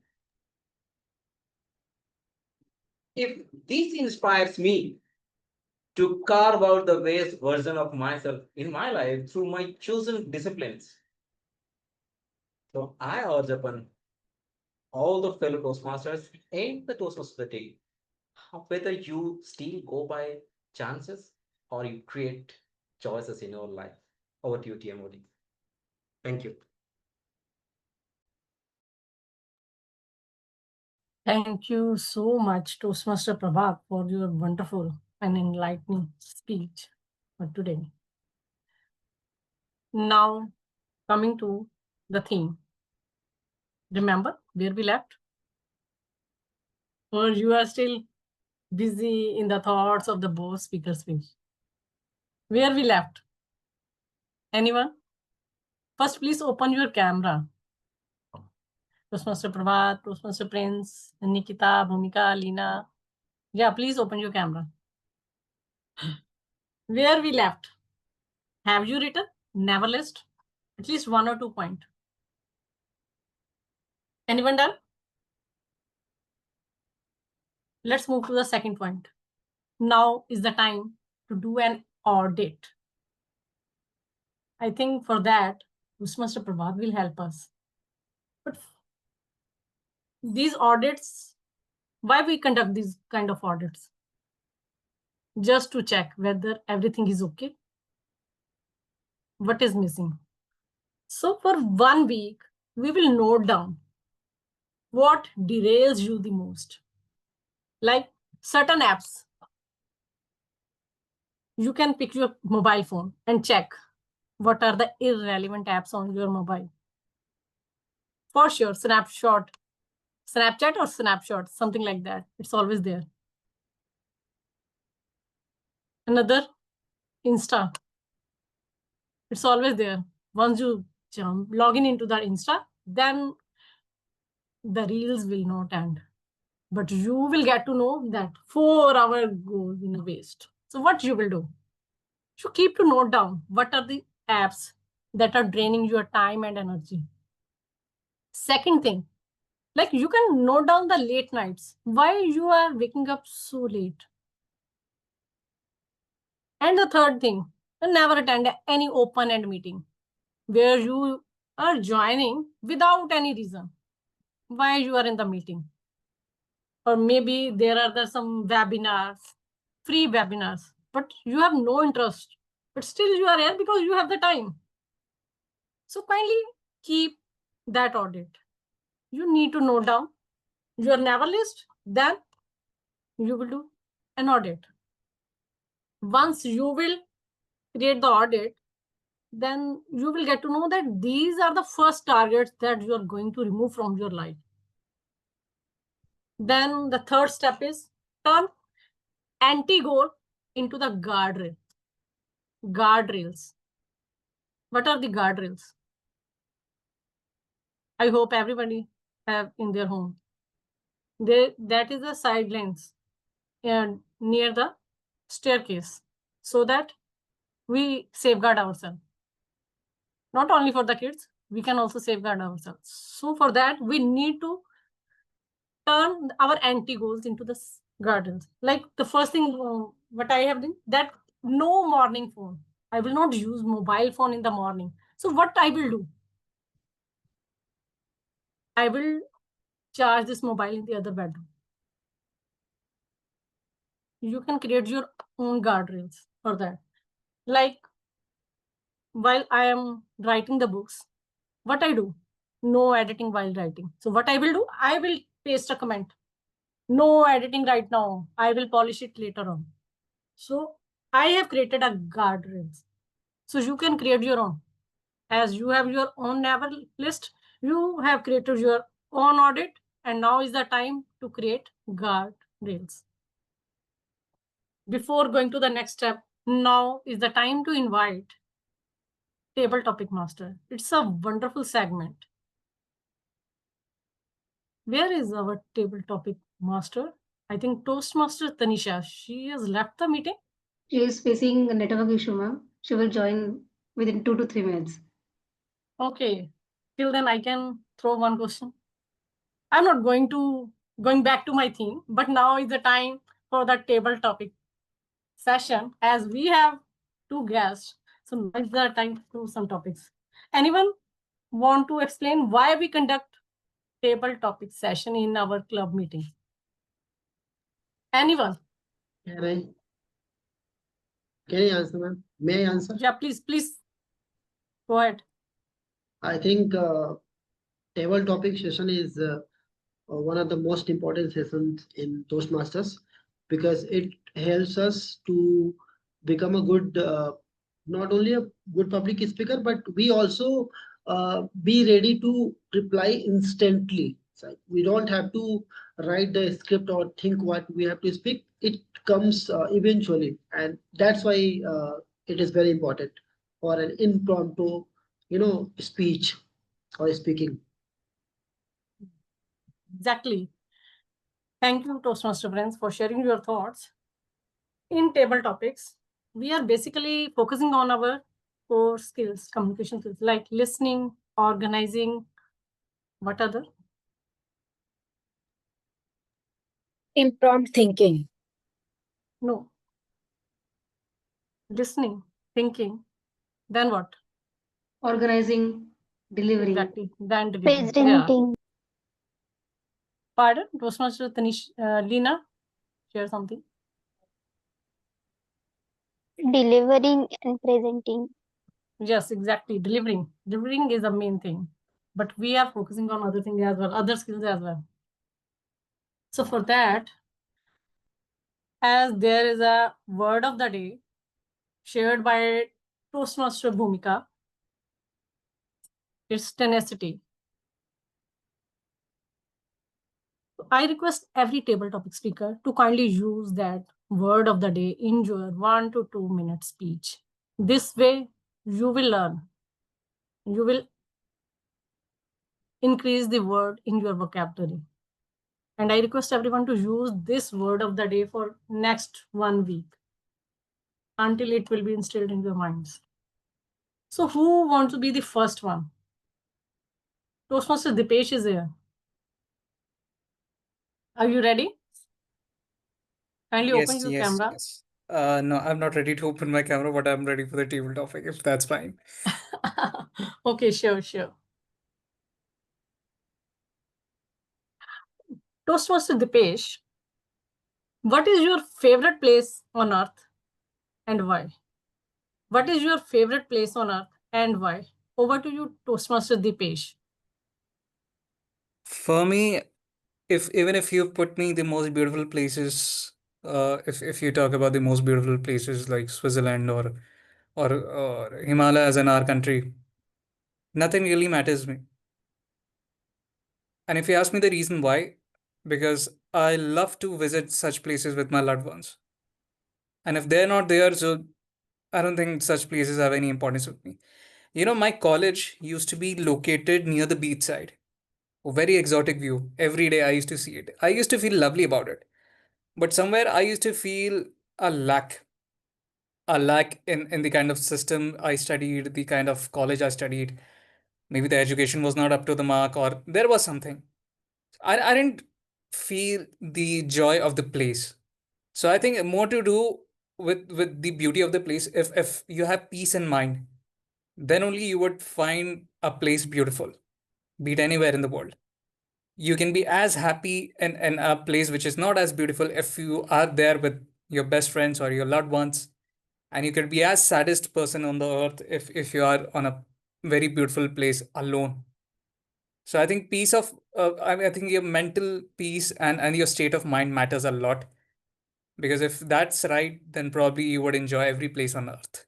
If this inspires me to carve out the best version of myself in my life through my chosen disciplines, so I urge upon all the fellow Toastmasters and the Toastmaster society, whether you still go by chances or you create choices in your life. Over to you, TMOD. Thank you. Thank you so much, Toastmaster Prabhat, for your wonderful and enlightening speech for today. Now, coming to the theme. Remember where we left? Or you are still busy in the thoughts of the both speaker speech? Where we left? Anyone? First, please open your camera. Toastmaster Prabhat, Toastmaster Prince, Nikita, Bhumika, Lina. Yeah, please open your camera. Where we left? Have you written? Never list? At least 1 or 2 points. Anyone done? Let's move to the second point. Now is the time to do an audit. I think for that, Toastmaster Prabhat will help us. But these audits, why we conduct these kind of audits? Just to check whether everything is okay. What is missing? So for 1 week, we will note down what derails you the most. Like certain apps. You can pick your mobile phone and check what are the irrelevant apps on your mobile. For sure, Snapchat or Snapshot, something like that. It's always there. Another, Insta. It's always there. Once you log into the Insta, then the reels will not end. But you will get to know that 4 hours goes in a waste. So what you will do? You keep to note down what are the apps that are draining your time and energy. Second thing, like you can note down the late nights, why you are waking up so late. And the third thing, never attend any open-end meeting where you are joining without any reason why you are in the meeting. Or maybe there are some webinars, free webinars, but you have no interest, but still you are here because you have the time. So kindly keep that audit. You need to note down your never list, then you will do an audit. Once you will create the audit, then you will get to know that these are the first targets that you are going to remove from your life. Then the third step is turn anti-goal into the guardrail. Guardrails. What are the guardrails? I hope everybody have in their home. That is the sidelines and near the staircase, so that we safeguard ourselves. Not only for the kids, we can also safeguard ourselves. So for that, we need to turn our anti-goals into the guardrails. Like the first thing, what I have done, that no morning phone. I will not use mobile phone in the morning. So what I will do? I will charge this mobile in the other bedroom. You can create your own guardrails for that. Like while I am writing the books, what I do? No editing while writing. So what I will do? I will paste a comment. No editing right now. I will polish it later on. So I have created a guardrails. So you can create your own. As you have your own never list, you have created your own audit, and now is the time to create guardrails. Before going to the next step, now is the time to invite Table Topic Master. It's a wonderful segment. Where is our Table Topic Master? I think Toastmaster Tanisha, she has left the meeting. She is facing a network issue, ma'am. She will join within 2 to 3 minutes. Okay. Till then, I can throw one question. I'm not going back to my theme, but now is the time for the table topic session, as we have 2 guests. So now is the time to do some topics. Anyone want to explain why we conduct table topic session in our club meeting? Anyone? Can Can I answer, ma'am? May I answer? Yeah, please go ahead. I think table topic session is one of the most important sessions in Toastmasters because it helps us to become a good, not only a good public speaker, but we also be ready to reply instantly. So we don't have to write the script or think what we have to speak. It comes eventually, and that's why it is very important for an impromptu, speech or speaking. Exactly. Thank you, Toastmaster friends, for sharing your thoughts. In table topics, we are basically focusing on our core skills, communication skills, like listening, organizing, what other? Impromptu thinking. No. Listening, thinking, then what? Organizing, delivering. Exactly, then delivering. Yeah. Presenting. Pardon, Toastmaster Lina, share something. Delivering and presenting. Yes, exactly, delivering. Delivering is the main thing, but we are focusing on other things as well, other skills as well. So for that, as there is a word of the day shared by Toastmaster Bhumika, it's tenacity. I request every table topic speaker to kindly use that word of the day in your 1 to 2 minute speech. This way, you will learn. You will increase the word in your vocabulary. And I request everyone to use this word of the day for next 1 week until it will be instilled in your minds. So who wants to be the first one? Toastmaster Dipesh is here. Are you ready? Kindly open your camera. Yes. No, I'm not ready to open my camera, but I'm ready for the table topic, if that's fine. Okay, sure. Toastmaster Dipesh, what is your favorite place on earth and why? What is your favorite place on earth and why? Over to you, Toastmaster Dipesh. For me, if you put me the most beautiful places, if you talk about the most beautiful places like Switzerland or Himalayas in our country, nothing really matters me. And if you ask me the reason why, because I love to visit such places with my loved ones. And if they're not there, so I don't think such places have any importance with me. My college used to be located near the beach side. A very exotic view. Every day I used to see it. I used to feel lovely about it. But somewhere I used to feel a lack, a lack in the kind of system I studied, the kind of college I studied. Maybe the education was not up to the mark, or there was something. I didn't feel the joy of the place. So I think more to do with the beauty of the place. If you have peace in mind, then only you would find a place beautiful, be it anywhere in the world. You can be as happy in a place which is not as beautiful if you are there with your best friends or your loved ones. And you could be as saddest person on the earth if you are on a very beautiful place alone. So I think peace of I think your mental peace and your state of mind matters a lot, because if that's right, then probably you would enjoy every place on earth.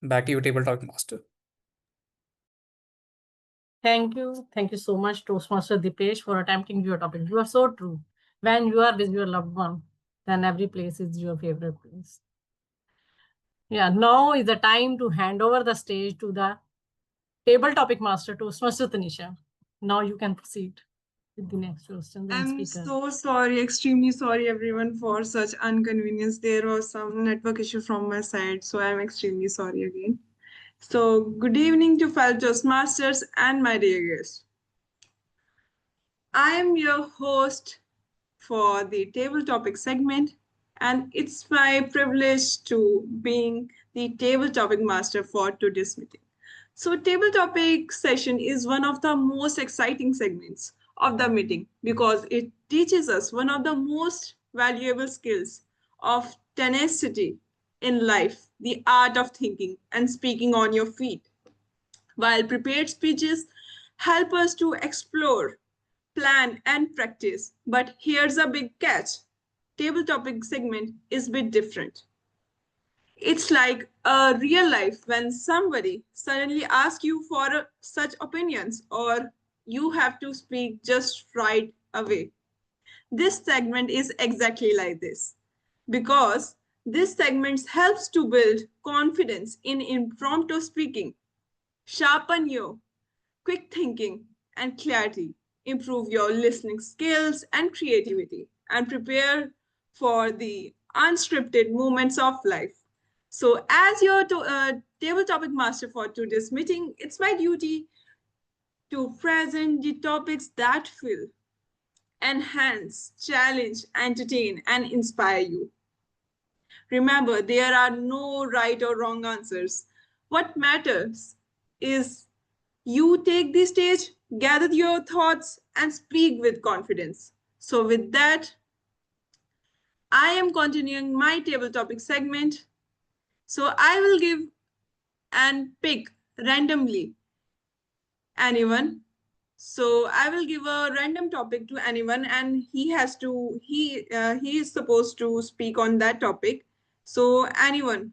Back to you, table talk master. Thank you. Thank you so much, Toastmaster Dipesh, for attempting your topic. You are so true. When you are with your loved one, then every place is your favorite place. Yeah, now is the time to hand over the stage to the table topic master, Toastmaster Tanisha. Now you can proceed with the next question. I'm so sorry, extremely sorry, everyone, for such inconvenience. There was some network issue from my side, so I'm extremely sorry again. So, good evening to fellow Toastmasters and my dear guests. I am your host for the table topic segment, and it's my privilege to being the table topic master for today's meeting. So, table topic session is one of the most exciting segments of the meeting because it teaches us one of the most valuable skills of tenacity in life, the art of thinking and speaking on your feet. While prepared speeches help us to explore, plan, and practice. But here's a big catch. Table topic segment is a bit different. It's like a real life when somebody suddenly asks you for such opinions or you have to speak just right away. This segment is exactly like this because this segment helps to build confidence in impromptu speaking, sharpen your quick thinking and clarity, improve your listening skills and creativity, and prepare for the unscripted moments of life. So, as your table topic master for today's meeting, it's my duty to present the topics that fill, enhance, challenge, entertain, and inspire you. Remember, there are no right or wrong answers. What matters is you take the stage, gather your thoughts, and speak with confidence. So, with that, I am continuing my table topic segment. So, I will give and pick randomly anyone. So, I will give a random topic to anyone, and he is supposed to speak on that topic. So, anyone.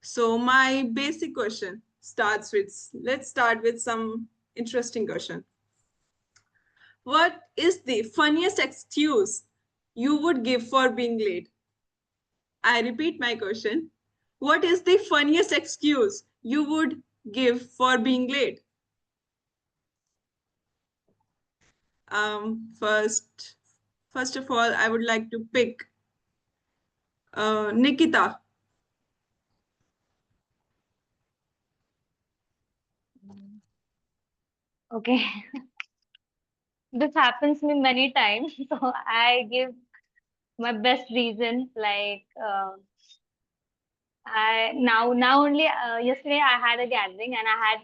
So, my basic question starts with let's start with some interesting question. What is the funniest excuse you would give for being late? I repeat my question. What is the funniest excuse you would give for being late? First of all, I would like to pick Nikita. Okay. This happens to me many times. So I give my best reason. Like I now only yesterday I had a gathering and I had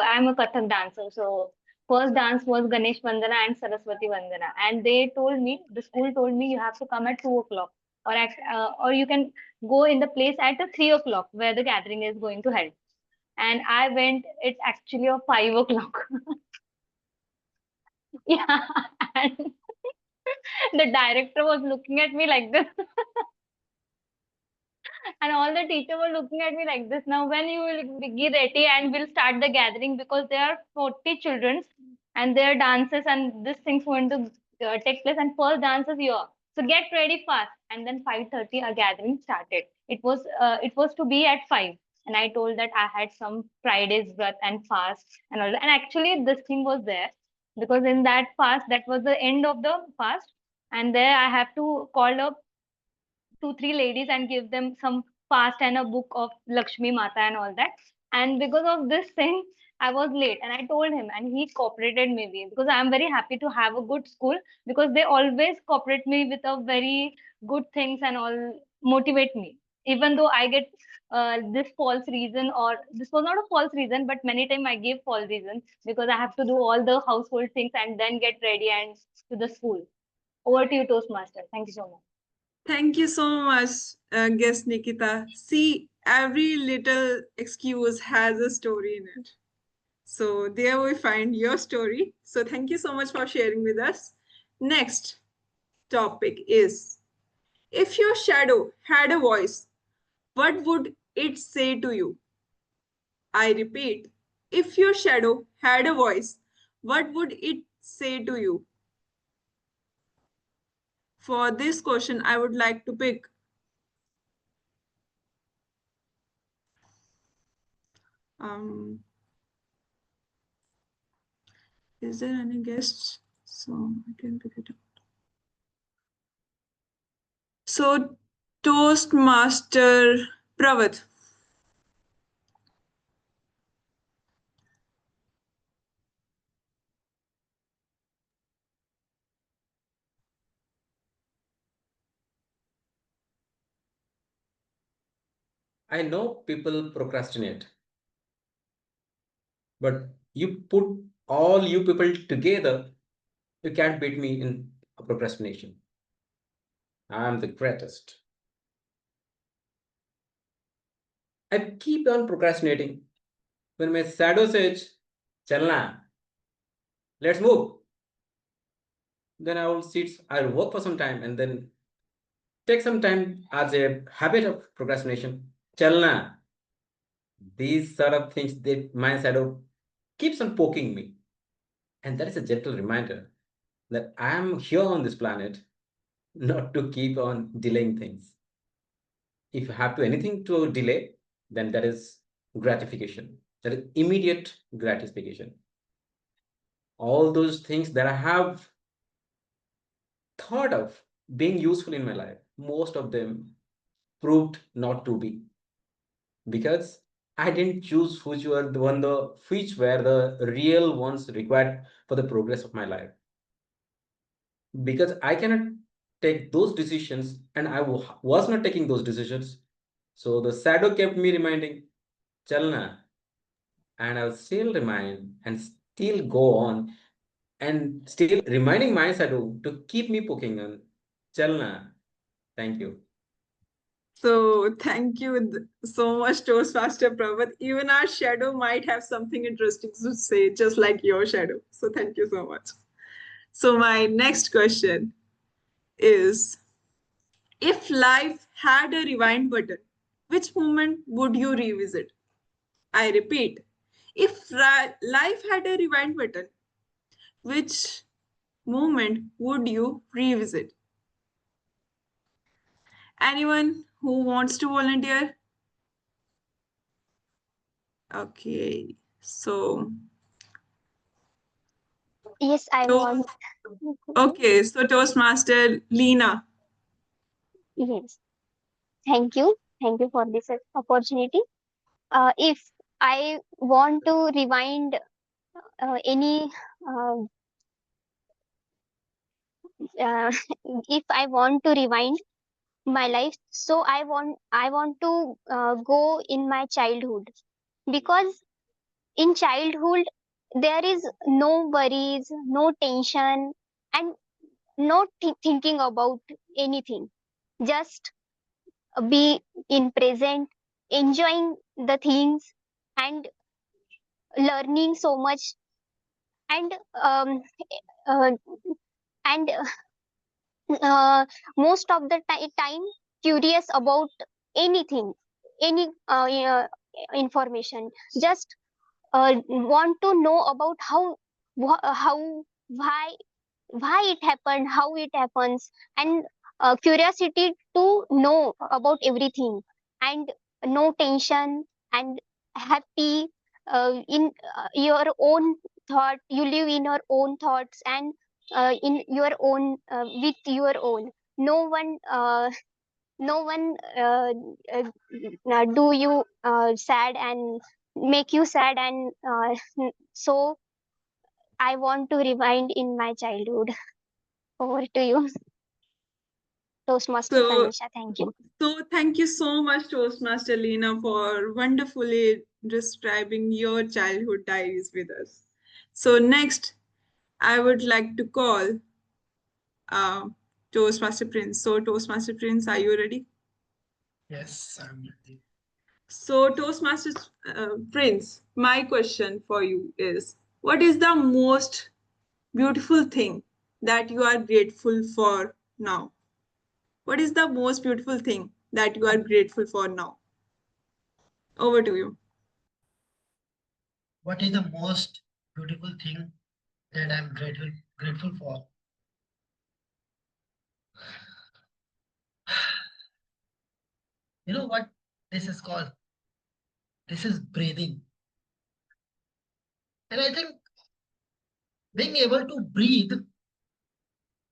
I'm a Kathak dancer. So first dance was Ganesh Vandana and Saraswati Vandana, and they told me the school told me you have to come at 2 o'clock or you can go in the place at 3 o'clock where the gathering is going to held. And I went. It's actually a 5 o'clock. Yeah, and the director was looking at me like this. And all the teachers were looking at me like this. Now, when you will be ready and we'll start the gathering because there are 40 children and their dances and this thing's going to take place. And first dance is here. So get ready fast. And then 5:30 our gathering started. It was to be at 5. And I told that I had some Friday's birth and fast and all that. And actually this thing was there because in that fast, that was the end of the fast. And there I have to call up 2 3 ladies and give them some fast and a book of Lakshmi Mata and all that. And because of this thing, I was late and I told him and he cooperated me because I'm very happy to have a good school because they always cooperate me with a very good things and all motivate me. Even though I get this false reason or this was not a false reason, but many times I give false reasons because I have to do all the household things and then get ready and to the school. Over to you, Toastmaster. Thank you so much. Thank you so much, guest Nikita. See, every little excuse has a story in it. So there we find your story. So thank you so much for sharing with us. Next topic is, if your shadow had a voice, what would it say to you? I repeat, if your shadow had a voice, what would it say to you? For this question, I would like to pick is there any guest? So I can pick it up. So Toastmaster Pravat. I know people procrastinate, but you put all you people together, you can't beat me in procrastination. I'm the greatest. I keep on procrastinating. When my shadow says, Chalna, let's move. Then I will sit, I'll work for some time and then take some time as a habit of procrastination. Chalna. These sort of things that my shadow keeps on poking me. And that is a gentle reminder that I am here on this planet not to keep on delaying things. If you have to anything to delay, then that is gratification. That is immediate gratification. All those things that I have thought of being useful in my life, most of them proved not to be, because I didn't choose which were the real ones required for the progress of my life. Because I cannot take those decisions, and was not taking those decisions. So the shadow kept me reminding, Chalna, and I'll still remind and still go on and still reminding my shadow to keep me poking on, Chalna. Thank you. So thank you so much, Toastmaster Prabhat. Even our shadow might have something interesting to say, just like your shadow. So thank you so much. So my next question is, if life had a rewind button, which moment would you revisit? I repeat, if life had a rewind button, which moment would you revisit? Anyone who wants to volunteer? Okay, so Yes, I want. okay, so Toastmaster Leena. Yes. Thank you. Thank you for this opportunity. If I want to rewind any, uh, if I want to rewind my life, so I want to go in my childhood, because in childhood there is no worries, no tension, and no thinking about anything. Just be in present, enjoying the things, and learning so much, and uh, and uh, most of the time curious about anything, any information. Just want to know about how why it happened, how it happens, and curiosity to know about everything, and no tension, and happy in your own thought. You live in your own thoughts, and in your own with your own. No one no one do you sad and make you sad, and so I want to rewind in my childhood. Over to you, Toastmaster So, Tanisha. Thank you. so thank you so much, Toastmaster Leena, for wonderfully describing your childhood diaries with us. So next, I would like to call uh, Toastmaster Prince. So Toastmaster Prince, are you ready? Yes, I'm ready. So Toastmaster Prince, my question for you is, what is the most beautiful thing that you are grateful for now? What is the most beautiful thing that you are grateful for now? Over to you. What is the most beautiful thing that I'm grateful for? You know what this is called? This is breathing. And I think being able to breathe,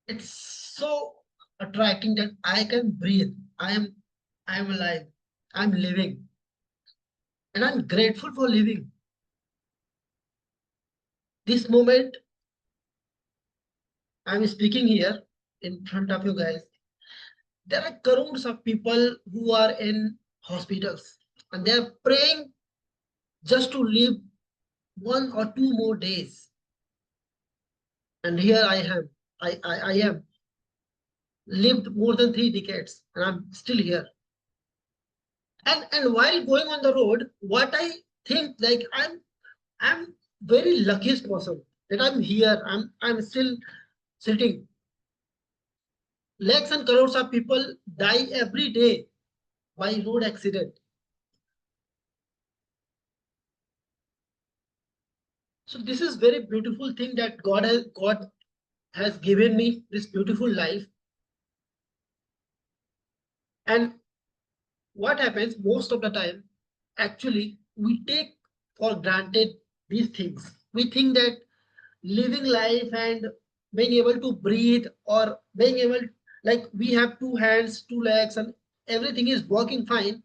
it's so attracting that I can breathe. I'm alive. I'm living. And I'm grateful for living. This moment I'm speaking here in front of you guys. There are crores of people who are in hospitals and they're praying just to live 1 or 2 more days. And here I am. I am lived more than 3 decades and I'm still here. And while going on the road, what I think, like, I'm very luckiest person that I'm here. I'm still sitting. Lakhs and crores of people die every day by road accident. So this is very beautiful thing that God has given me this beautiful life. And what happens most of the time, actually, we take for granted these things. We think that living life and being able to breathe, or being able, like, we have two hands, two legs, and everything is working fine,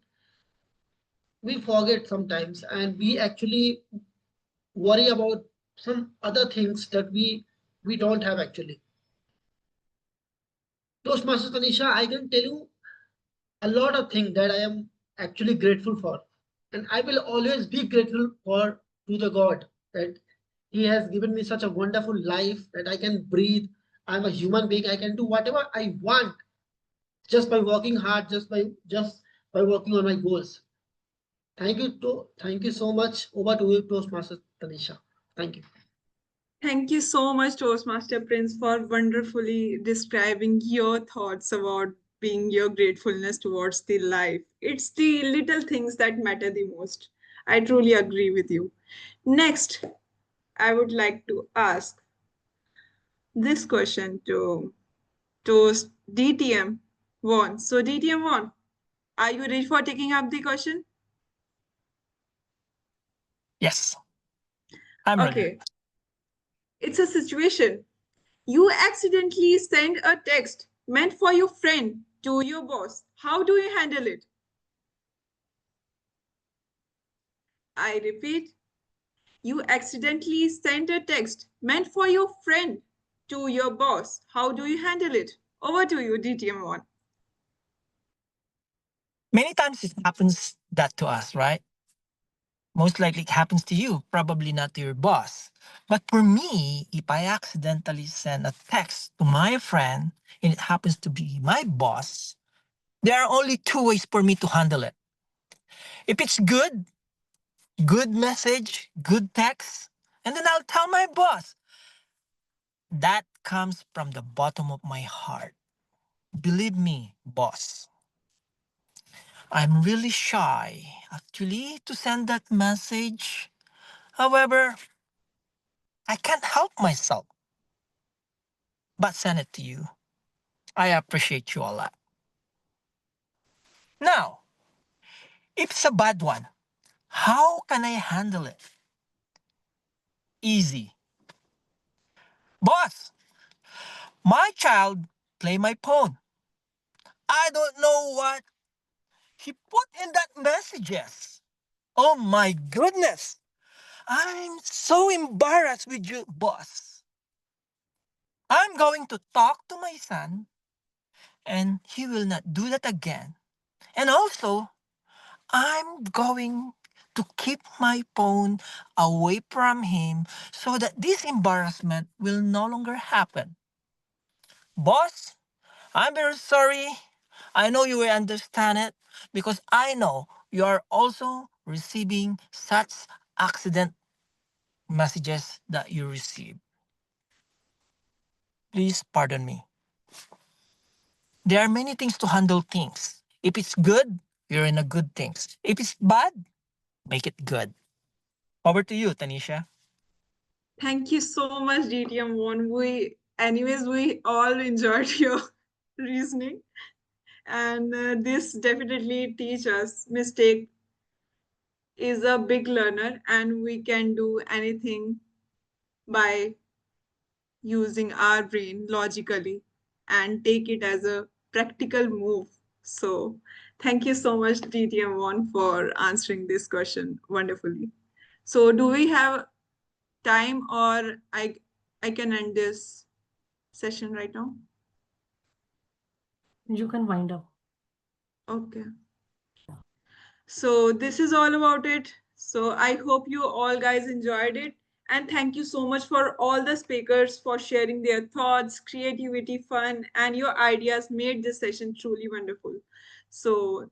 we forget sometimes, and we actually worry about some other things that we don't have actually. Toastmasters Tanisha, I can tell you a lot of things that I am actually grateful for. And I will always be grateful for to the God that He has given me such a wonderful life that I can breathe. I'm a human being. I can do whatever I want just by working hard, just by working on my goals. Thank you so much. Over to you, Toastmaster Tanisha. Thank you. Thank you so much, Toastmaster Prince, for wonderfully describing your thoughts about being your gratefulness towards the life. It's the little things that matter the most. I truly agree with you. Next, I would like to ask this question to DTM One. So DTM One, are you ready for taking up the question? Yes, I'm ready. Okay. It's a situation. You accidentally send a text meant for your friend to your boss. How do you handle it? I repeat, you accidentally sent a text meant for your friend to your boss. How do you handle it? Over to you, DTM1. Many times it happens that to us, right? Most likely it happens to you, probably not to your boss. But for me, if I accidentally send a text to my friend and it happens to be my boss, there are only two ways for me to handle it. If it's good message, good text, and then I'll tell my boss. That comes from the bottom of my heart. Believe me, boss. I'm really shy, actually, to send that message. However, I can't help myself but send it to you. I appreciate you a lot. Now, if it's a bad one, how can I handle it? Easy. Boss, my child play my phone. I don't know what he put in that messages. Oh my goodness. I'm so embarrassed with you, boss. I'm going to talk to my son and he will not do that again. And also, I'm going to keep my phone away from him so that this embarrassment will no longer happen. Boss, I'm very sorry. I know you will understand it because I know you are also receiving such accident messages that you receive. Please pardon me. There are many things to handle things. If it's good, you're in a good things. If it's bad, make it good. Over to you, Tanisha. Thank you so much, DTM1. We all enjoyed your reasoning. And this definitely teaches us mistake is a big learner and we can do anything by using our brain logically and take it as a practical move. So thank you so much, DTM1, for answering this question wonderfully. So do we have time, or I can end this session right now? You can wind up. Okay. So this is all about it. So I hope you all guys enjoyed it. And thank you so much for all the speakers for sharing their thoughts, creativity, fun, and your ideas made this session truly wonderful. So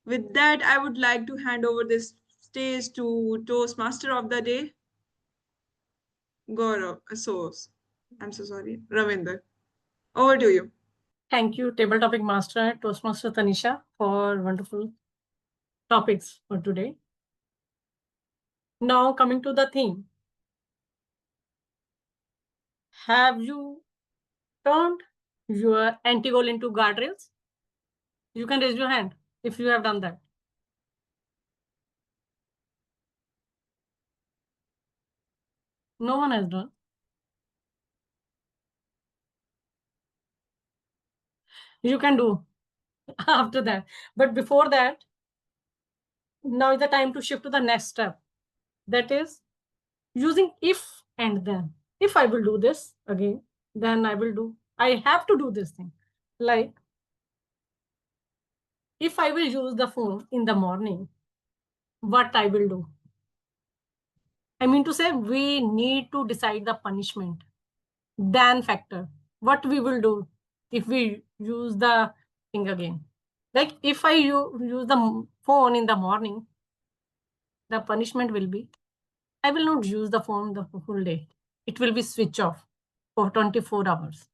With that, I would like to hand over this stage to Toastmaster of the day, Gaurav. I'm so sorry, Ravinder. Over to you. Thank you, Table Topic Master, Toastmaster Tanisha, for wonderful topics for today. Now coming to the theme. Have you turned your anti-goal into guardrails? You can raise your hand if you have done that. No one has done. You can do after that. But before that, now is the time to shift to the next step. That is using if and then. If I will do this again, then I have to do this thing. Like, if I will use the phone in the morning, what I will do? I mean to say, we need to decide the punishment, then factor. What we will do if we use the thing again? Like, if I use the phone in the morning, the punishment will be, I will not use the phone the full day. It will be switch off for 24 hours.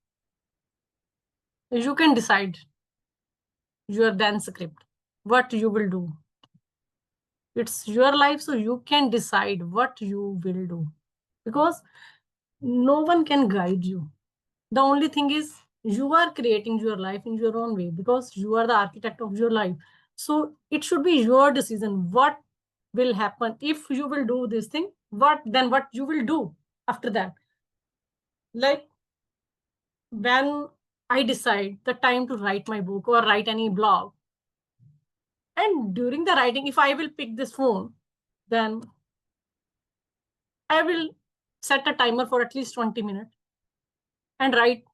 You can decide your then script, what you will do. It's your life, so you can decide what you will do. Because no one can guide you. The only thing is you are creating your life in your own way because you are the architect of your life. So it should be your decision. What will happen if you will do this thing? What you will do after that? Like, when I decide the time to write my book or write any blog, and during the writing, if I will pick this phone, then I will set a timer for at least 20 minutes and write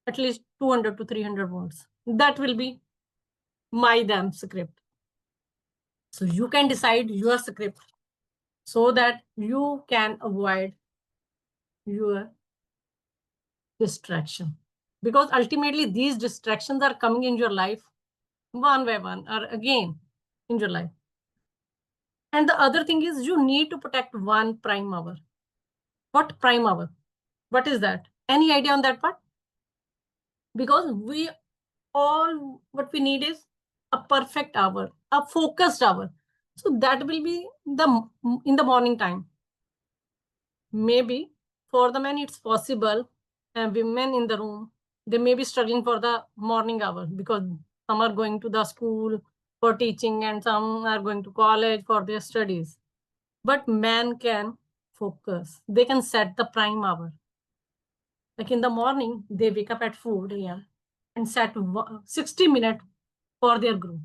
at least 200 to 300 words. That will be my then script. So you can decide your script so that you can avoid your distraction. Because ultimately, these distractions are coming in your life one by one or again in your life. And the other thing is you need to protect one prime hour. What prime hour? What is that? Any idea on that part? Because what we need is a perfect hour, a focused hour. So that will be in the morning time. Maybe for the men it's possible, and women in the room, they may be struggling for the morning hour because some are going to the school for teaching and some are going to college for their studies. But men can focus. They can set the prime hour. Like in the morning, they wake up at 4 a.m. and set 60 minutes for their growth.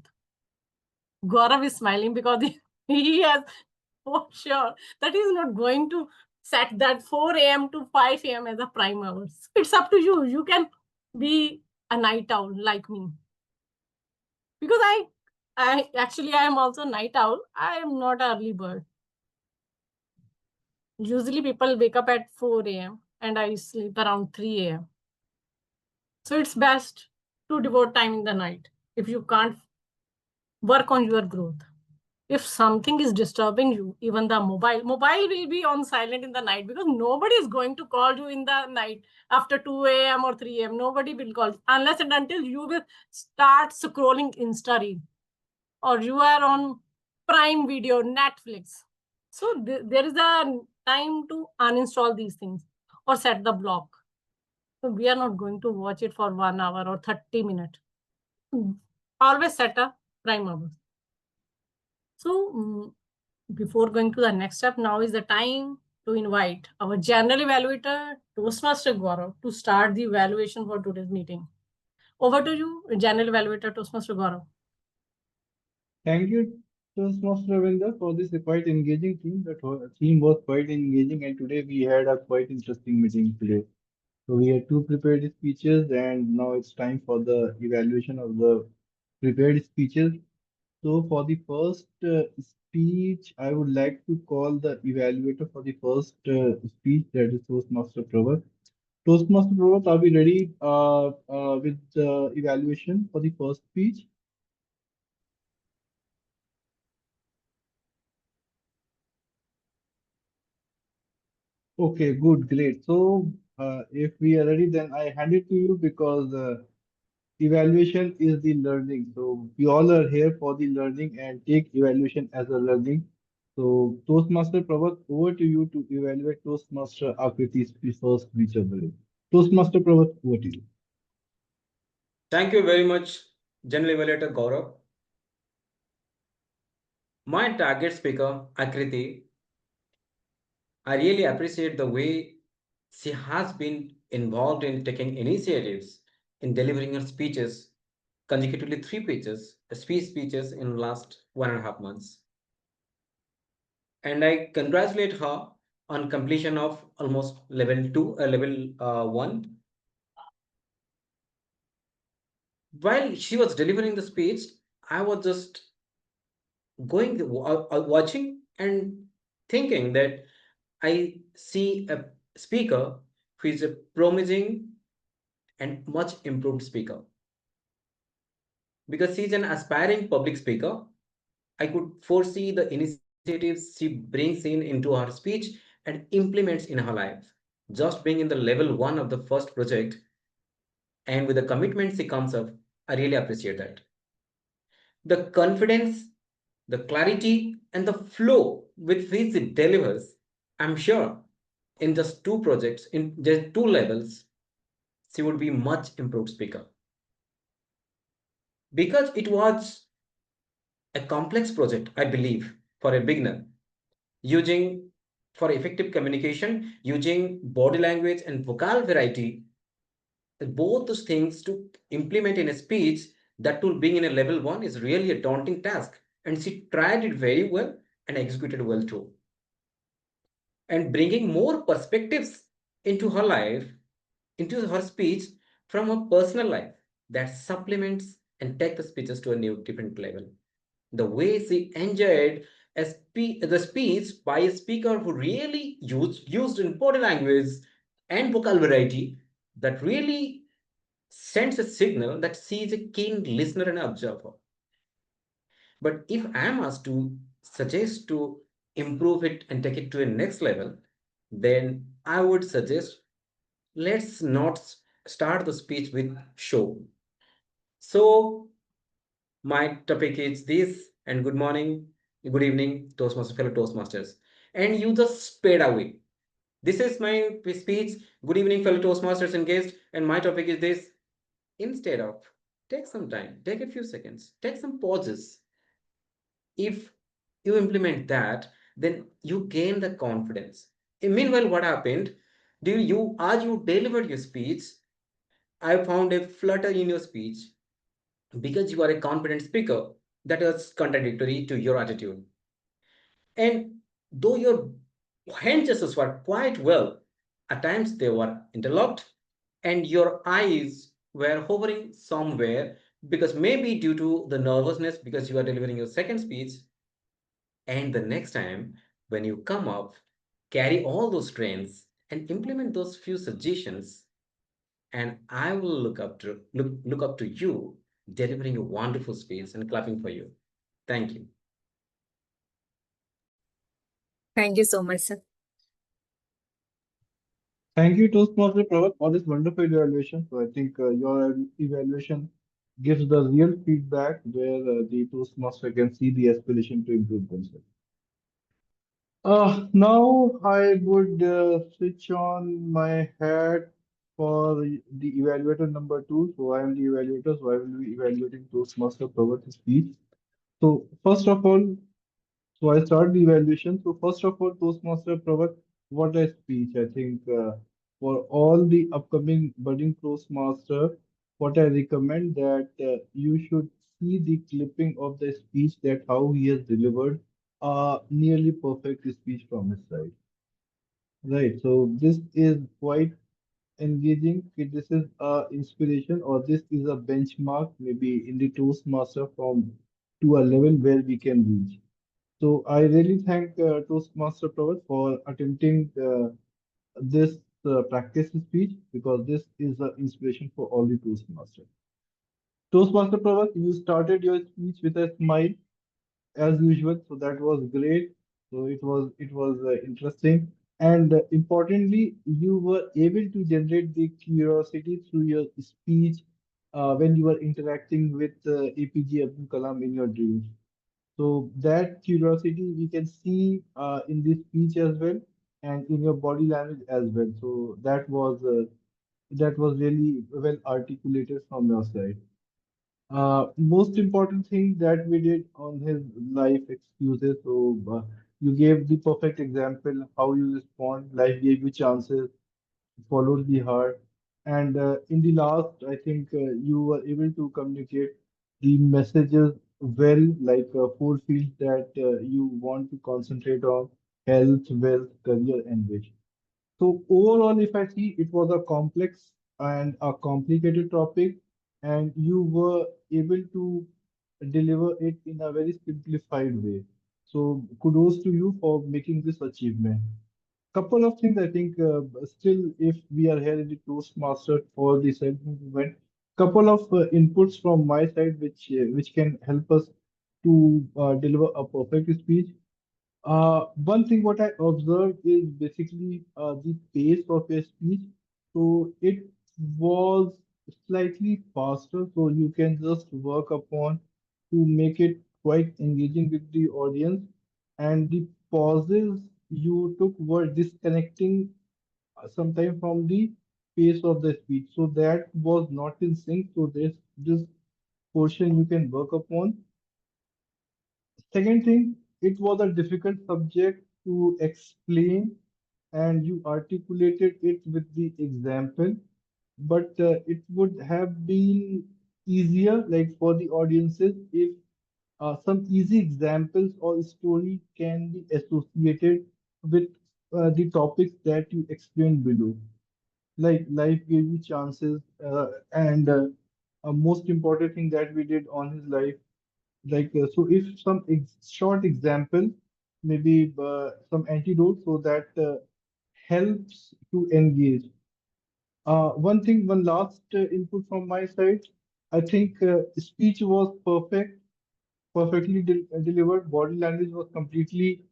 Gaurav is smiling because he has for sure that he's not going to set that 4 a.m. to 5 a.m. as a prime hours. It's up to you. You can be a night owl like me. Because I am also night owl. I am not early bird. Usually people wake up at 4 a.m. and I sleep around 3 a.m. So it's best to devote time in the night if you can't work on your growth. If something is disturbing you, even the mobile will be on silent in the night because nobody is going to call you in the night after 2 a.m. or 3 a.m. Nobody will call unless and until you will start scrolling Insta reel or you are on Prime Video, Netflix. So there is a time to uninstall these things or set the block. So we are not going to watch it for 1 hour or 30 minutes. Always set a prime hour. So before going to the next step, now is the time to invite our general evaluator, Toastmaster Gaurav, to start the evaluation for today's meeting. Over to you, general evaluator, Toastmaster Gaurav. Thank you, Toastmaster Ravinder, for this quite engaging theme. The theme was quite engaging, and today we had a quite interesting meeting today. So we had two prepared speeches, and now it's time for the evaluation of the prepared speeches. So for the first speech, I would like to call the evaluator for the first speech, that is Toastmaster Prabhat. Toastmaster Prabhat, are we ready with the evaluation for the first speech? Okay, good, great. So, if we are ready, then I hand it to you because evaluation is the learning. So, we all are here for the learning and take evaluation as a learning. So, Toastmaster Prabhat, over to you to evaluate Toastmaster Akriti's first speech of the day. Toastmaster Prabhat, over to you. Thank you very much, General Evaluator Gaurav. My target speaker, Akriti, I really appreciate the way she has been involved in taking initiatives in delivering her speeches, consecutively three speeches in last 1.5 months. And I congratulate her on completion of almost level 1. While she was delivering the speech, I was just watching and thinking that I see a speaker who is a promising and much improved speaker. Because she's an aspiring public speaker, I could foresee the initiatives she brings into her speech and implements in her life. Just being in the level 1 of the first project and with the commitment she comes up, I really appreciate that. The confidence, the clarity, and the flow with which it delivers, I'm sure in just 2 projects, in just 2 levels, she would be much improved speaker. Because it was a complex project, I believe, for a beginner, using for effective communication, using body language and vocal variety, both those things to implement in a speech, that tool being in a level 1 is really a daunting task. And she tried it very well and executed well too. And bringing more perspectives into her life, into her speech from her personal life, that supplements and take the speeches to a new different level. The way she enjoyed the speech by a speaker who really used in body language and vocal variety, that really sends a signal that she is a keen listener and observer. But if I am asked to suggest to improve it and take it to a next level, then I would suggest let's not start the speech with show. So my topic is this, and good morning, good evening, Toastmasters, fellow Toastmasters. And you just sped away. This is my speech. Good evening, fellow Toastmasters and guests. And my topic is this. Instead of, take some time, take a few seconds, take some pauses. If you implement that, then you gain the confidence. Meanwhile, what happened? As you delivered your speech, I found a flutter in your speech because you are a confident speaker that is contradictory to your attitude. And though your hand gestures were quite well, at times they were interlocked and your eyes were hovering somewhere because maybe due to the nervousness because you are delivering your second speech. And the next time when you come up, carry all those trends and implement those few suggestions, and I will look up to you delivering a wonderful speech and clapping for you. Thank you. Thank you so much, sir. Thank you, Toastmaster Prabhat, for this wonderful evaluation. So, I think your evaluation gives the real feedback where the Toastmaster can see the aspiration to improve themselves. Now I would switch on my hat for the evaluator number 2. So I am the evaluator, so I will be evaluating Toastmaster Prabhat's speech. So first of all, so I start the evaluation. So first of all, Toastmaster Prabhat, what a speech. I think for all the upcoming budding Toastmaster, what I recommend that you should see the clipping of the speech that how he has delivered a nearly perfect speech from his side. Right. So this is quite engaging. This is a inspiration or this is a benchmark maybe in the Toastmaster from to a level where we can reach. So I really thank Toastmaster Prabhat for attempting this practice speech because this is the inspiration for all the Toastmasters. Toastmaster Prabhat, you started your speech with a smile as usual, so that was great. So it was interesting, And importantly, you were able to generate the curiosity through your speech when you were interacting with APJ Abdul Kalam in your dreams. So that curiosity we can see in this speech as well and in your body language as well. So that was really well articulated from your side. Most important thing that we did on his life excuses. So you gave the perfect example how you respond. Life gave you chances, followed the heart, and in the last, I think you were able to communicate the messages well, like four fields that you want to concentrate on: health, wealth, career, and wish. So overall, if I see, it was a complex and a complicated topic, and you were able to deliver it in a very simplified way. So kudos to you for making this achievement. Couple of things I think still, if we are here in the Toastmaster for the self-improvement, couple of inputs from my side which can help us to deliver a perfect speech. One thing what I observed is basically the pace of your speech. So it was slightly faster, so you can just work upon to make it quite engaging with the audience. And the pauses you took were disconnecting sometime from the pace of the speech. So that was not in sync. So this portion you can work upon. Second thing, it was a difficult subject to explain, and you articulated it with the example, but it would have been easier, like for the audiences, if some easy examples or story can be associated with the topics that you explained below. Like life gave you chances, and most important thing that we did on his life, like so if some short example, maybe some antidote, so that helps to engage. One last input from my side. I think speech was perfectly delivered. Body language was completely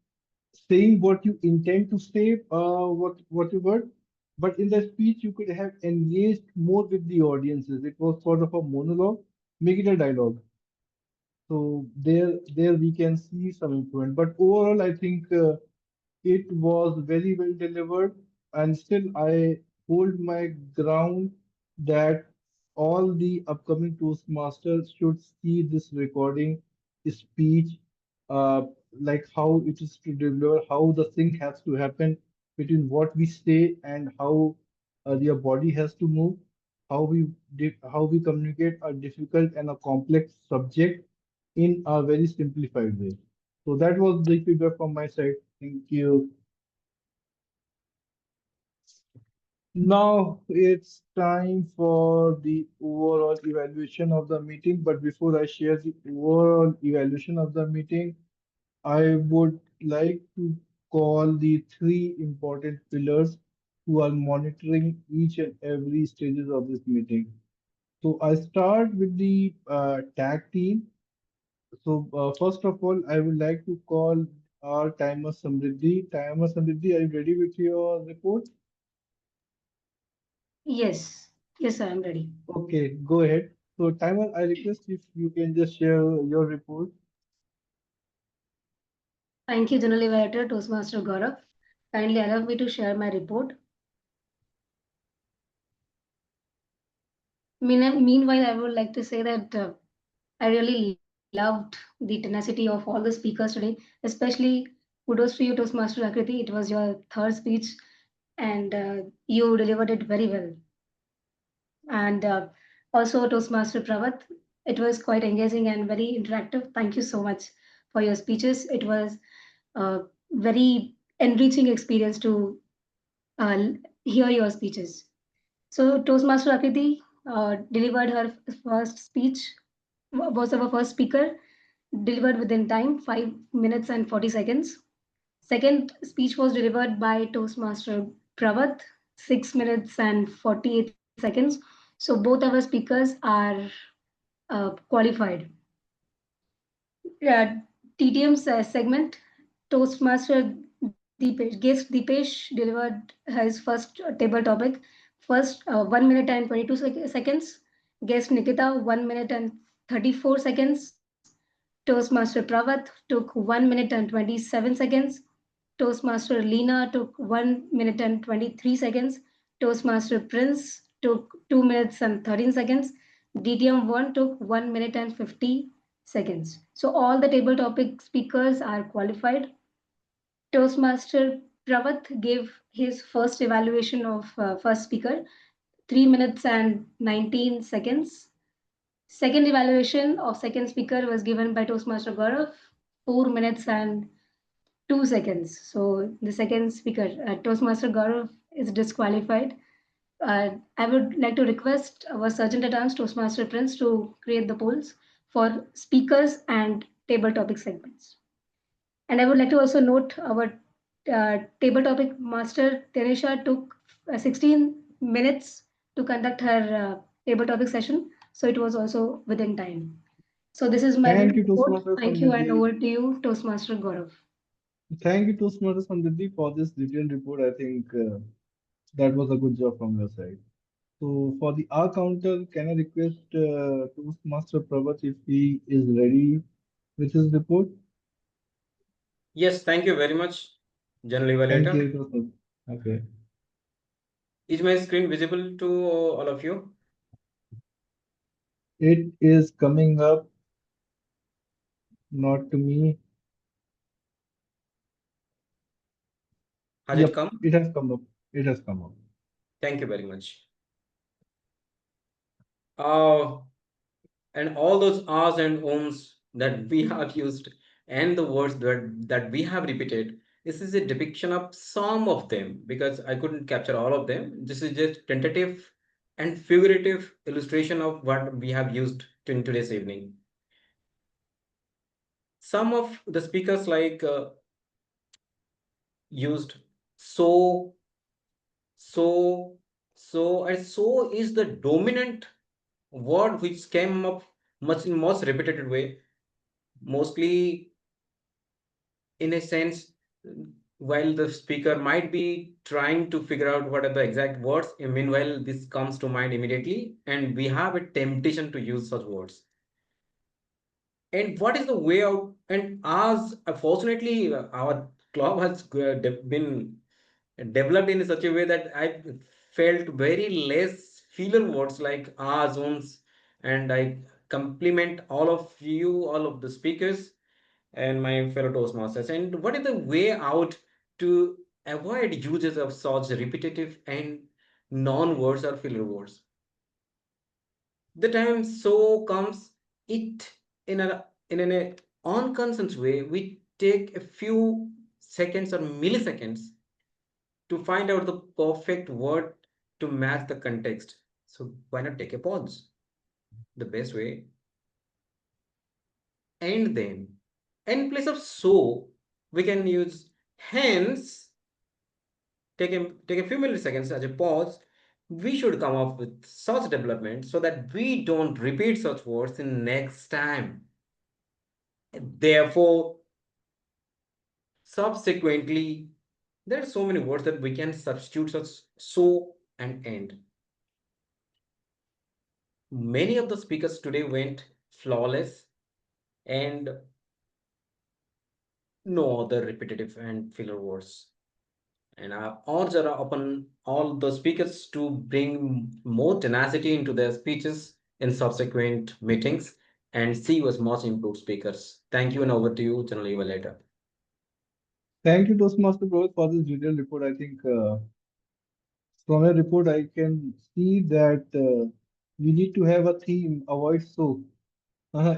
saying what you intend to say, what you were. But in the speech, you could have engaged more with the audiences. It was sort of a monologue. Make it a dialogue. So there we can see some improvement. But overall, I think it was very well delivered, and still I hold my ground that all the upcoming Toastmasters should see this recording speech, uh, like how it is to deliver, how the sync has to happen between what we say and how their body has to move, how we communicate a difficult and a complex subject in a very simplified way. So that was the feedback from my side. Thank you. Now it's time for the overall evaluation of the meeting. But before I share the overall evaluation of the meeting, I would like to call the three important pillars who are monitoring each and every stages of this meeting. So I start with the tag team. So first of all, I would like to call our timer Samriddhi. Timer Samriddhi, are you ready with your report? Yes, yes, sir, I'm ready. Okay, go ahead. So timer, I request if you can just share your report. Thank you, General Evaluator Toastmaster Gaurav. Kindly allow me to share my report. Meanwhile, I would like to say that I really loved the tenacity of all the speakers today, especially kudos to you, Toastmaster Akriti. It was your third speech and you delivered it very well. And also, Toastmaster Pravat, it was quite engaging and very interactive. Thank you so much for your speeches. It was a very enriching experience to uh, hear your speeches. So, Toastmaster Akriti delivered her first speech, was our first speaker, delivered within time, 5 minutes and 40 seconds. Second speech was delivered by Toastmaster Pravat, 6 minutes and 48 seconds. So both our speakers are qualified. Uh, TTM's segment, Toastmaster Guest Deepesh delivered his first table topic. First, 1 minute and 22 seconds. Guest Nikita, 1 minute and 34 seconds. Toastmaster Pravat took 1 minute and 27 seconds. Toastmaster Leena took 1 minute and 23 seconds. Toastmaster Prince took 2 minutes and 13 seconds. DTM1 took 1 minute and 50 seconds. So all the table topic speakers are qualified. Toastmaster Pravat gave his first evaluation of first speaker, 3 minutes and 19 seconds. Second evaluation of second speaker was given by Toastmaster Gaurav, 4 minutes and 2 seconds. So the second speaker, Toastmaster Gaurav, is disqualified. I would like to request our Sergeant at Arms, Toastmaster Prince, to create the polls for speakers and table topic segments. And I would like to also note our table topic master, Teresha, took 16 minutes to conduct her table topic session. So it was also within time. So this is my Thank you, report. Toastmaster Thank you, and Samriddhi. over to you, Toastmaster Gaurav. Thank you, Toastmaster Samriddhi, for this detailed report. I think that was a good job from your side. So for the R counter, can I request Toastmaster Prabhat if he is ready with his report? Yes, thank you very much, General Thank Evaluator. you, Toastmaster. Okay. Is my screen visible to all of you? It is coming up, not to me. Has it Yep, come? it has come up. It has come up. Thank you very much. Uh, and all those ahs and ohms that we have used and the words that we have repeated, this is a depiction of some of them because I couldn't capture all of them. This is just tentative and figurative illustration of what we have used in today's evening. Some of the speakers used so, and so is the dominant word which came up much in most repetitive way, mostly in a sense, while the speaker might be trying to figure out what are the exact words, and meanwhile this comes to mind immediately and we have a temptation to use such words. And what is the way out? And as fortunately our club has been developed in such a way that I felt very less filler words like zones, and I compliment all of you, all of the speakers and my fellow Toastmasters. And what is the way out to avoid uses of such repetitive and non-words or filler words? The time so comes it in an unconscious way. We take a few seconds or milliseconds to find out the perfect word to match the context. So why not take a pause? The best way. And then, in place of so, we can use hence. Take a few milliseconds as a pause. We should come up with such development so that we don't repeat such words in next time. Therefore, subsequently, there are so many words that we can substitute such so and end. Many of the speakers today went flawless and no other repetitive and filler words. And I urge upon all the speakers to bring more tenacity into their speeches in subsequent meetings and see us much improved speakers. Thank you, and over to you, General Evaluator. Thank you, Toastmaster Prabhat, for this detailed report. I think from your report, I can see that we need to have a theme, avoid so,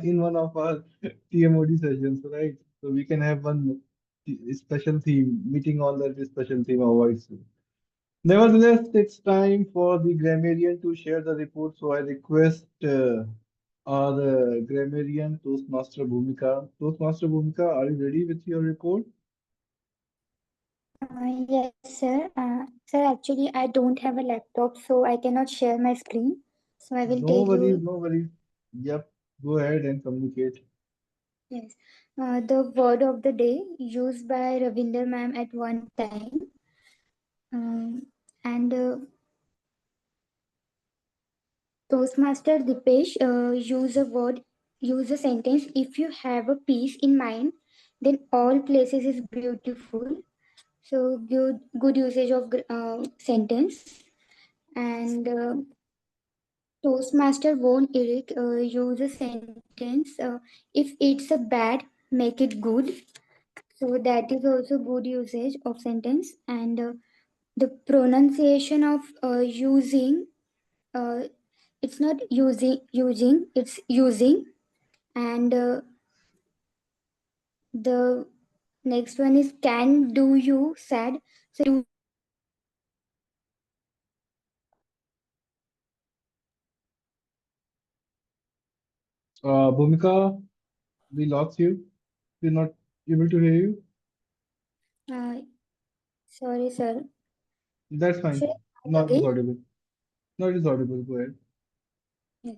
in one of our TMOD sessions, right? So we can have one special theme, meeting all that special theme, avoid so. Nevertheless, it's time for the grammarian to share the report. So I request our grammarian, Toastmaster Bhumika. Toastmaster Bhumika, are you ready with your report? Yes, sir. Sir, actually, I don't have a laptop, so I cannot share my screen. So I will No tell worries, you. no worries. Yep, go ahead and communicate. Yes. The word of the day used by Ravinder ma'am at one time. And Toastmaster Dipesh use a sentence. If you have a peace in mind, then all places is beautiful. So good usage of sentence. And Toastmaster Von Eric use a sentence. If it's a bad, make it good. So that is also good usage of sentence. And the pronunciation of using, uh, it's not using, it's using. And the next one is can do you sad. So Bhumika, we lost you. We're not able to hear you. uh, sorry sir, That's should fine. I No, start it is again? audible. No, it is audible. Go ahead. Yes.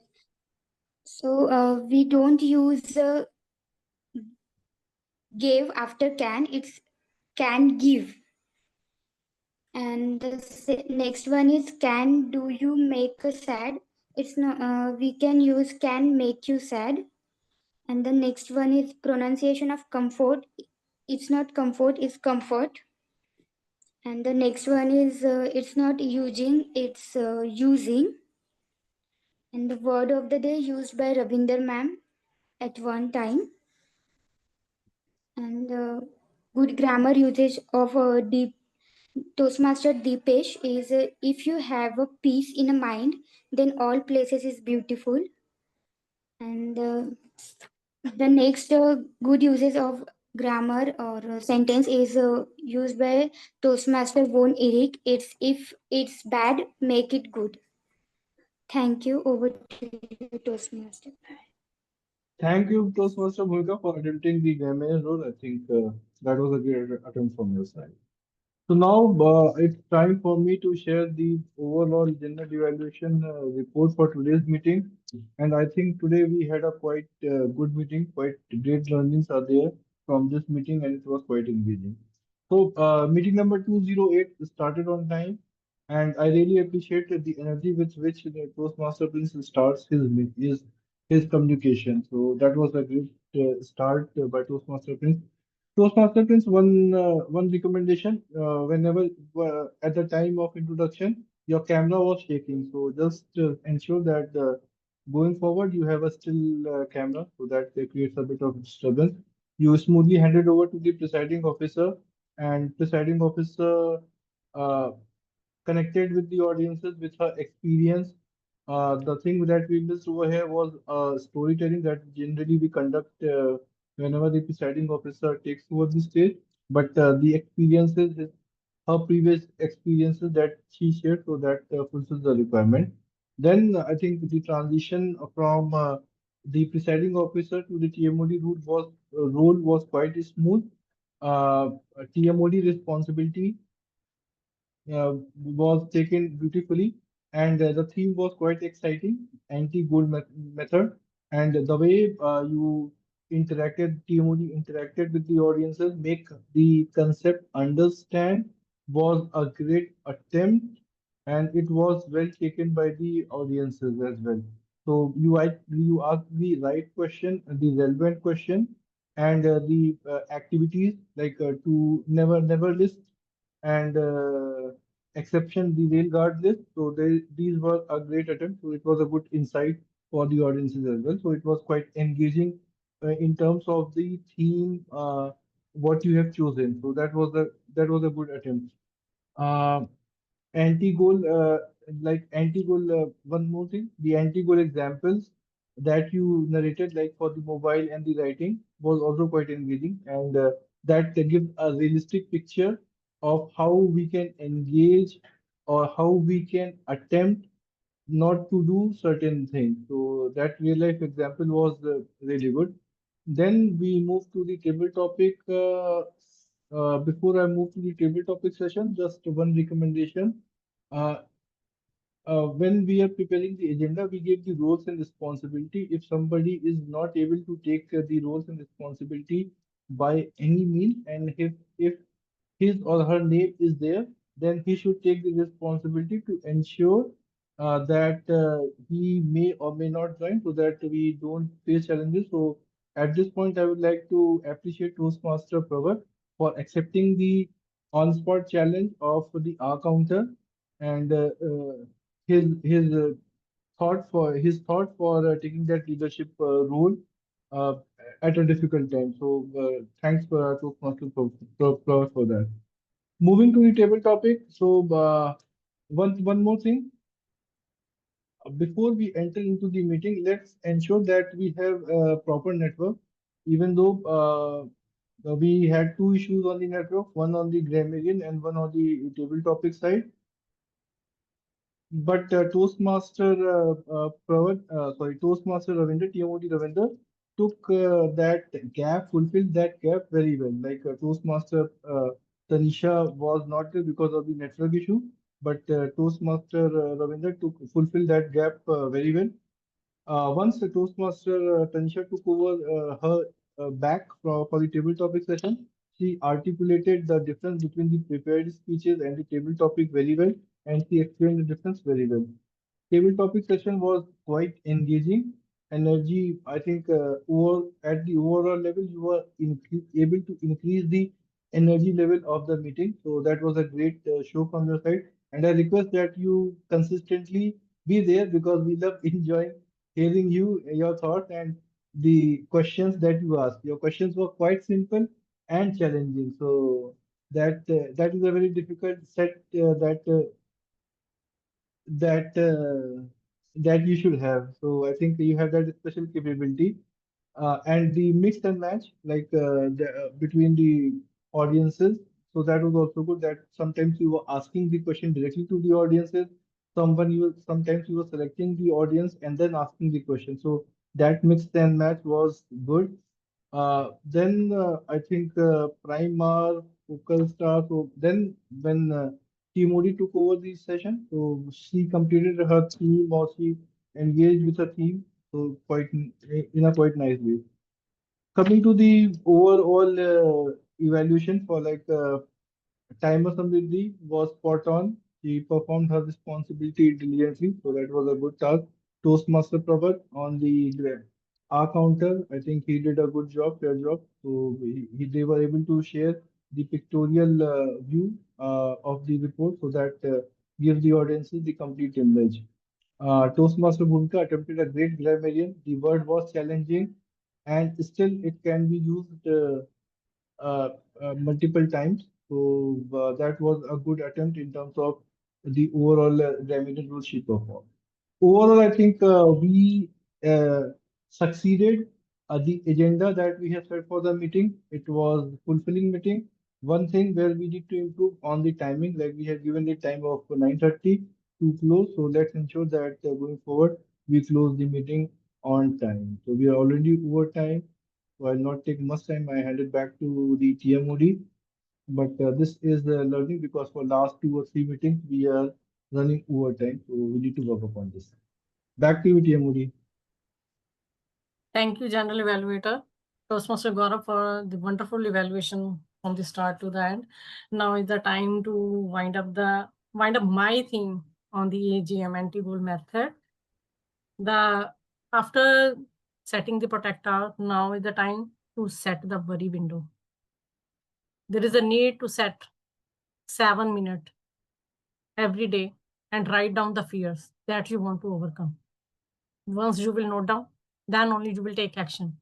So we don't use gave after can, it's can give. And the next one is can do you make a sad. It's not we can use can make you sad. And the next one is pronunciation of comfort. It's not comfort, it's comfort. And the next one is it's not using, it's using. And the word of the day used by Ravinder ma'am at one time. And good grammar usage of deep Toastmaster Deepesh is if you have a peace in a mind, then all places is beautiful. And the next good uses of grammar or sentence is used by Toastmaster Von Eric. It's if it's bad, make it good. Thank you. Over to you, Toastmaster. Thank you, Toastmaster Bhumika, for attempting the grammar role. I think that was a great attempt from your side. So now it's time for me to share the overall general evaluation report for today's meeting. And I think today we had a quite good meeting, quite great learnings are there from this meeting, and it was quite engaging. So meeting number 208 started on time, and I really appreciate the energy with which the Toastmaster Prince starts his communication. So that was a great start by Toastmaster Prince. Toastmaster Prince, one recommendation. Whenever at the time of introduction, your camera was shaking. So just ensure that going forward you have a still camera, so that creates a bit of disturbance. You smoothly hand it over to the presiding officer, and presiding officer uh, connected with the audiences with her experience. The thing that we missed over here was storytelling that generally we conduct whenever the presiding officer takes over the stage. But the experiences, her previous experiences that she shared, so that fulfills the requirement. Then I think the transition from the presiding officer to the TMOD role was quite smooth. TMOD responsibility was taken beautifully, and the theme was quite exciting, anti-gold method, and the way you TMOD interacted with the audiences, make the concept understand was a great attempt, and it was well taken by the audiences as well. So you asked the right question, the relevant question, and the activities like to never list and exception the rail guard list. So these were a great attempt. So it was a good insight for the audiences as well. So it was quite engaging in terms of the theme, what you have chosen. So that was a good attempt. Uh, anti-goal, one more thing, the anti-goal examples that you narrated, like for the mobile and the writing, was also quite engaging, and that gives a realistic picture of how we can engage or how we can attempt not to do certain things. So that real life example was really good. Then we move to the table topic. Before I move to the table topic session, just one recommendation. Uh, when we are preparing the agenda, we give the roles and responsibility. If somebody is not able to take the roles and responsibility by any means, and if his or her name is there, then he should take the responsibility to ensure that he may or may not join so that we don't face challenges. So at this point, I would like to appreciate Toastmaster Pravar for accepting the on-spot challenge of the R counter and his thought for taking that leadership role uh, at a difficult time. So thanks for Toastmaster Pravar for that. Moving to the table topic. So one more thing. Before we enter into the meeting, let's ensure that we have a proper network. Even though we had two issues on the network, one on the grammarian and one on the table topic side. But Toastmaster Ravinder, TMOD Ravinder, took fulfilled that gap very well. Like Toastmaster Tanisha was not there because of the network issue, but Toastmaster Ravinder fulfilled that gap very well. Once the Toastmaster Tanisha took over her back for the table topic session, she articulated the difference between the prepared speeches and the table topic very well, and she explained the difference very well. Table topic session was quite engaging. Energy, I think, at the overall level, you were able to increase the energy level of the meeting. So that was a great show from your side. And I request that you consistently be there because we love enjoying hearing your thoughts and the questions that you asked. Your questions were quite simple and challenging. So that is a very difficult set that you should have. So I think you have that special capability. And the mix and match, like between the audiences. So that was also good. That sometimes you were asking the question directly to the audiences. Sometimes you were selecting the audience and then asking the question. So that mix and match was good. Then I think Primar, Focal Star. So then when TMOD took over the session, so she completed her theme or she engaged with her theme, so in a quite nice way. Coming to the overall evaluation for like Timer Samriddhi was spot on. She performed her responsibility diligently, so that was a good task. Toastmaster Prabhat on the R counter, I think he did a good job, fair job. So they were able to share the pictorial view of the report so that gives the audiences the complete image. Toastmaster Bhumika attempted a great grammarian. The word was challenging and still it can be used uh, multiple times. So that was a good attempt in terms of the overall grammatical rules she performed. Overall, I think we uh, succeeded the agenda that we have set for the meeting. It was fulfilling meeting. One thing where we need to improve on the timing, like we have given the time of 9:30 to close. So let's ensure that going forward, we close the meeting on time. So we are already over time. So I'll not take much time. I hand it back to the TMOD. But this is the learning because for last 2 or 3 meetings, we are running overtime. So we need to work upon this. Back to you, TMOD. Thank you, General Evaluator, Toastmaster Gaurav, for the wonderful evaluation from the start to the end. Now is the time to wind up my theme on the A.G.M anti-bull method. After setting the protector, now is the time to set the worry window. There is a need to set 7 minutes every day and write down the fears that you want to overcome. Once you will note down, then only you will take action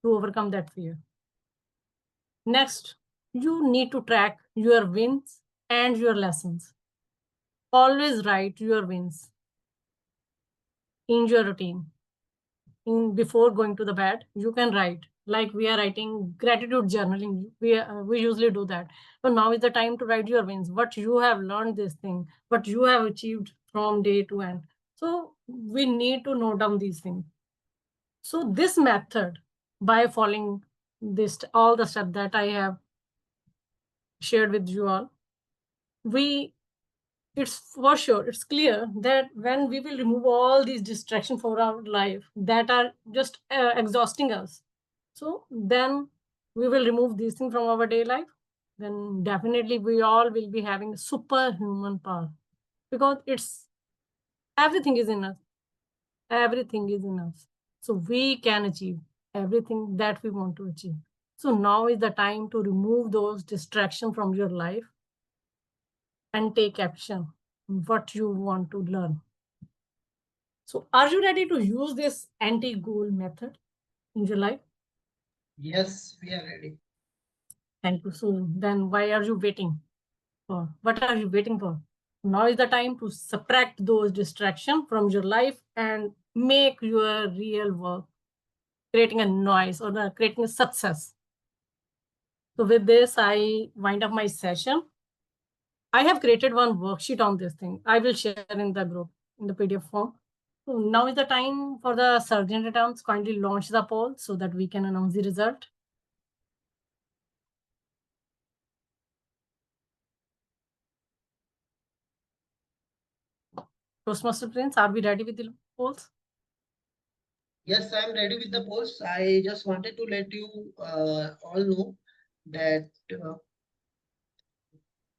to overcome that fear. Next, you need to track your wins and your lessons. Always write your wins in your routine. Before going to the bed, you can write, like we are writing gratitude journaling. We usually do that. So now is the time to write your wins, what you have learned this thing, what you have achieved from day to end. So we need to note down these things. So this method, by following all the steps that I have shared with you all, we it's for sure, it's clear that when we will remove all these distractions from our life that are just exhausting us, so then we will remove these things from our day life, then definitely we all will be having superhuman power, because it's everything is in us. Everything is in us. So we can achieve everything that we want to achieve. So now is the time to remove those distractions from your life and take action on what you want to learn. So are you ready to use this anti-goal method in your life? Yes, we are ready. Thank you. So then why are you waiting for? What are you waiting for? Now is the time to subtract those distractions from your life and make your real work, creating a noise or creating a success. So with this, I wind up my session. I have created one worksheet on this thing. I will share in the group in the PDF form. So now is the time for the surgeon returns. Kindly launch the poll so that we can announce the result. Toastmaster Prince, are we ready with the polls? Yes, I'm ready with the polls. I just wanted to let you all know that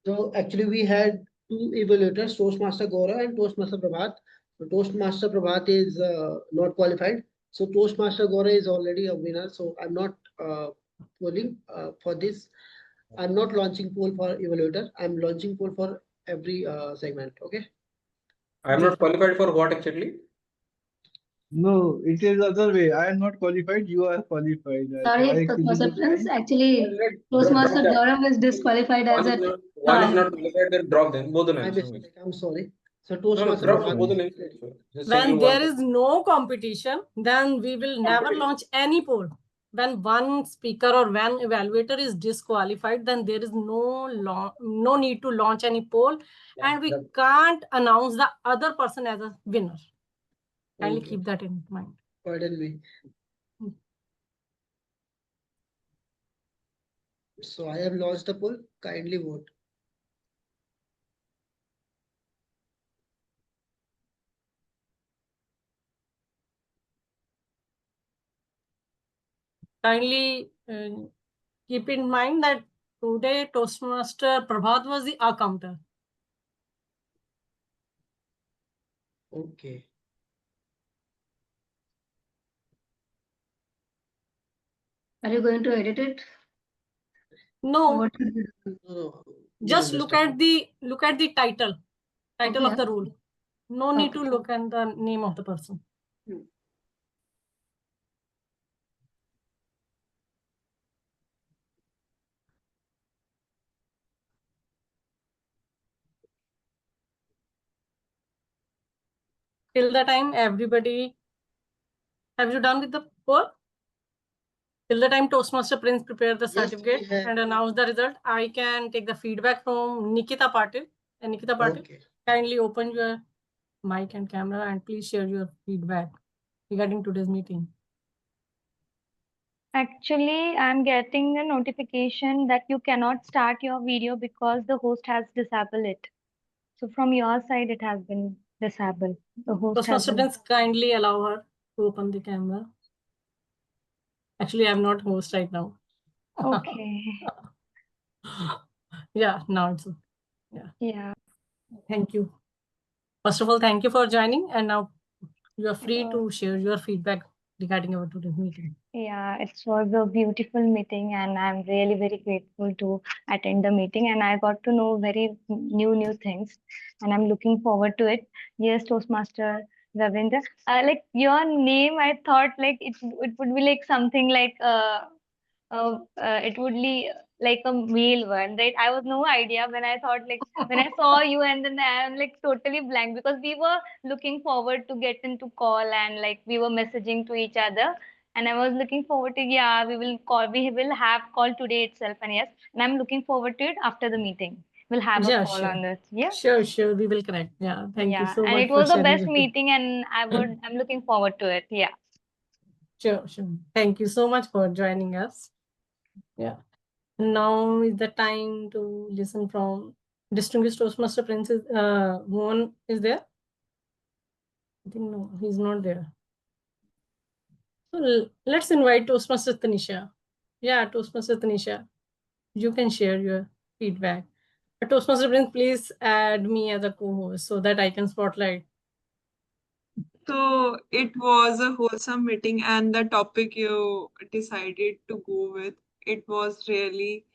so actually we had two evaluators, Toastmaster Gaurav and Toastmaster Prabhat. So Toastmaster Prabhat is not qualified. So Toastmaster Gaurav is already a winner. So I'm not polling for this. I'm not launching poll for evaluator. I'm launching poll for every segment. Okay. I'm not qualified for what actually? No, it is other way. I am not qualified. You are qualified. So I Sorry, fill in Toastmaster the Prince. blank. Actually, Drop Toastmaster that. Gaurav is disqualified as a One is not qualified, then drop them. Both the My names. mistake. I'm sorry. So No, Toastmaster drop Prabhat both the is names. ready. Just send you When one. there is no competition, then we will never Competition. launch any poll. When one speaker or one evaluator is disqualified, then there is no need to launch any poll, and we can't announce the other person as a winner. Kindly Okay. keep that in mind. Pardon me. So I have launched the poll. Kindly vote. Kindly keep in mind that today Toastmaster Prabhat was the accounter. Okay. Are you going to edit it? No, What should we do? No, just look at the title Okay, of the rule. No need okay. to look at the name of the person. Till the time everybody, have you done with the poll? Till the time Toastmaster Prince prepare the certificate and announce the result, I can take the feedback from Nikita Patil. And Nikita Patil, Okay. kindly open your mic and camera and please share your feedback regarding today's meeting. Actually, I'm getting a notification that you cannot start your video because the host has disabled it. So from your side, it has been disabled. The host has Toastmaster been. Prince, kindly allow her to open the camera. Actually, I'm not host right now. Okay. Yeah, now it's okay. Yeah. Yeah. Thank you. First of all, thank you for joining. And now you are free to share your feedback regarding our today's meeting. Yeah, it was a beautiful meeting, and I'm really very grateful to attend the meeting. And I got to know very new things, and I'm looking forward to it. Yes, Toastmaster Ravinder. Like your name, I thought like it would be like something like it would be like a male one, right? I was no idea when I thought like when I saw you, and then I'm like totally blank because we were looking forward to get into call and like we were messaging to each other. And I was looking forward to, yeah, we will call, we will have call today itself. And yes, and I'm looking forward to it after the meeting. We'll have a Yeah, call sure. on this. Yeah. Sure. We will connect. Yeah. Thank you Yeah. so And much it for was the sharing best your meeting, and I'm looking forward to it. Yeah. Sure. Thank you so much for joining us. Yeah. Now is the time to listen from Distinguished Toastmaster Prince is Mohan is there? I think no, he's not there. So let's invite Toastmaster Tanisha. Yeah, Toastmaster Tanisha, you can share your feedback. Toastmaster Prince, please add me as a co-host so that I can spotlight. So it was a wholesome meeting, and the topic you decided to go with, it was really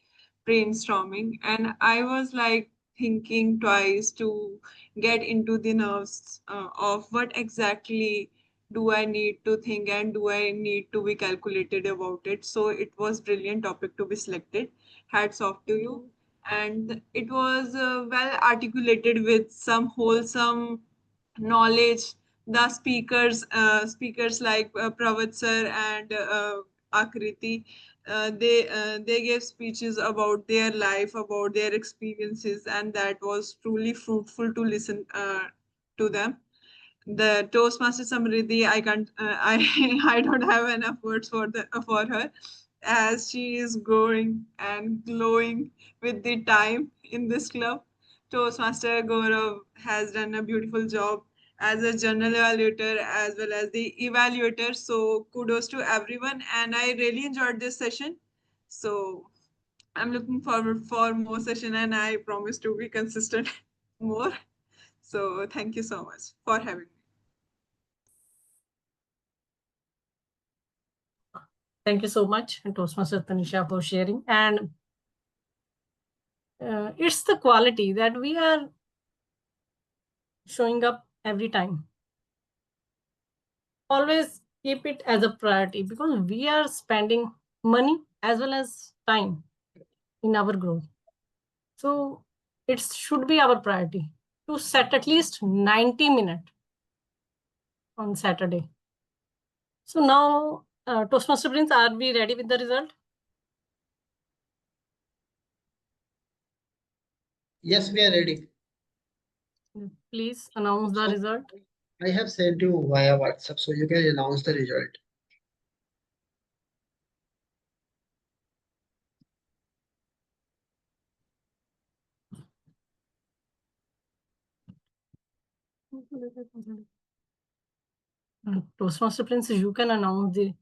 brainstorming, and I was like thinking twice to get into the nerves of what exactly do I need to think and do I need to be calculated about it. So it was brilliant topic to be selected. Hats off to you. And it was well articulated with some wholesome knowledge. The speakers like Pravat sir and Akriti, they gave speeches about their life, about their experiences, and that was truly fruitful to listen to them. The Toastmaster Samriddhi, I can't, I don't have enough words for her, as she is growing and glowing with the time in this club. Toastmaster Gaurav has done a beautiful job as a journal evaluator as well as the evaluator. So kudos to everyone, and I really enjoyed this session. So I'm looking forward for more session, and I promise to be consistent more. So thank you so much for having me. Thank you so much, Toastmaster Tanisha, for sharing. And it's the quality that we are showing up every time. Always keep it as a priority because we are spending money as well as time in our growth. So it should be our priority to set at least 90 minutes on Saturday. So now, Toastmaster Prince, are we ready with the result? Yes, we are ready. Please announce the result. I have sent you via WhatsApp, so you can announce the result. Toastmaster Prince, you can announce the.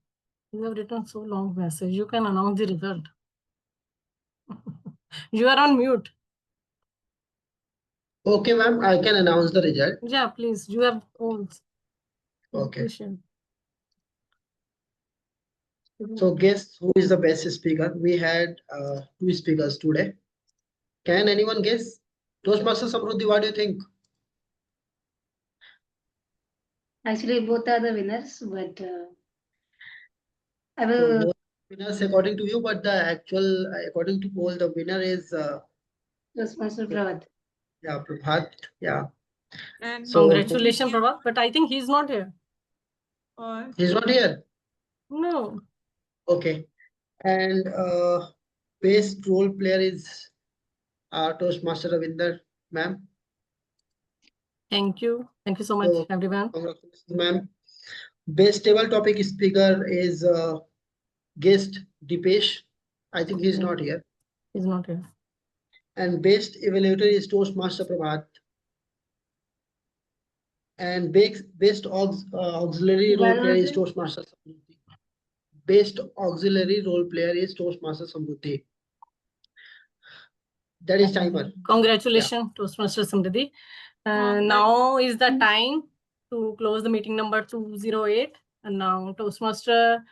You have written so long message. You can announce the result. You are on mute. Okay, ma'am, I can announce the result. Yeah, please. You have polls. Okay. So guess who is the best speaker? We had two speakers today. Can anyone guess? Toastmaster Samruddhi, what do you think? Actually, both are the winners, but I So will. both winners according to you, but the actual, according to poll, the winner is Toastmaster Pravat. yeah, Prabhat. Yeah. And So congratulations, Prabhat. But I think he's not here. He's not here. No. Okay. And best role player is Toastmaster Ravinder, ma'am. Thank you. Thank you so much, everyone. Congratulations, ma'am. Best table topic speaker is guest Dipesh. I think he's not here. He's not here. And best evaluator is Toastmaster Prabhat. And best auxiliary role player is Toastmaster Samruddhi. Best auxiliary role player is Toastmaster Samruddhi. That is timer. Congratulations, Toastmaster Samriddhi. Now is the time to close the meeting number 208. And now Toastmaster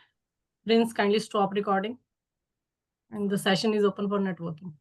Prince, kindly stop recording. And the session is open for networking.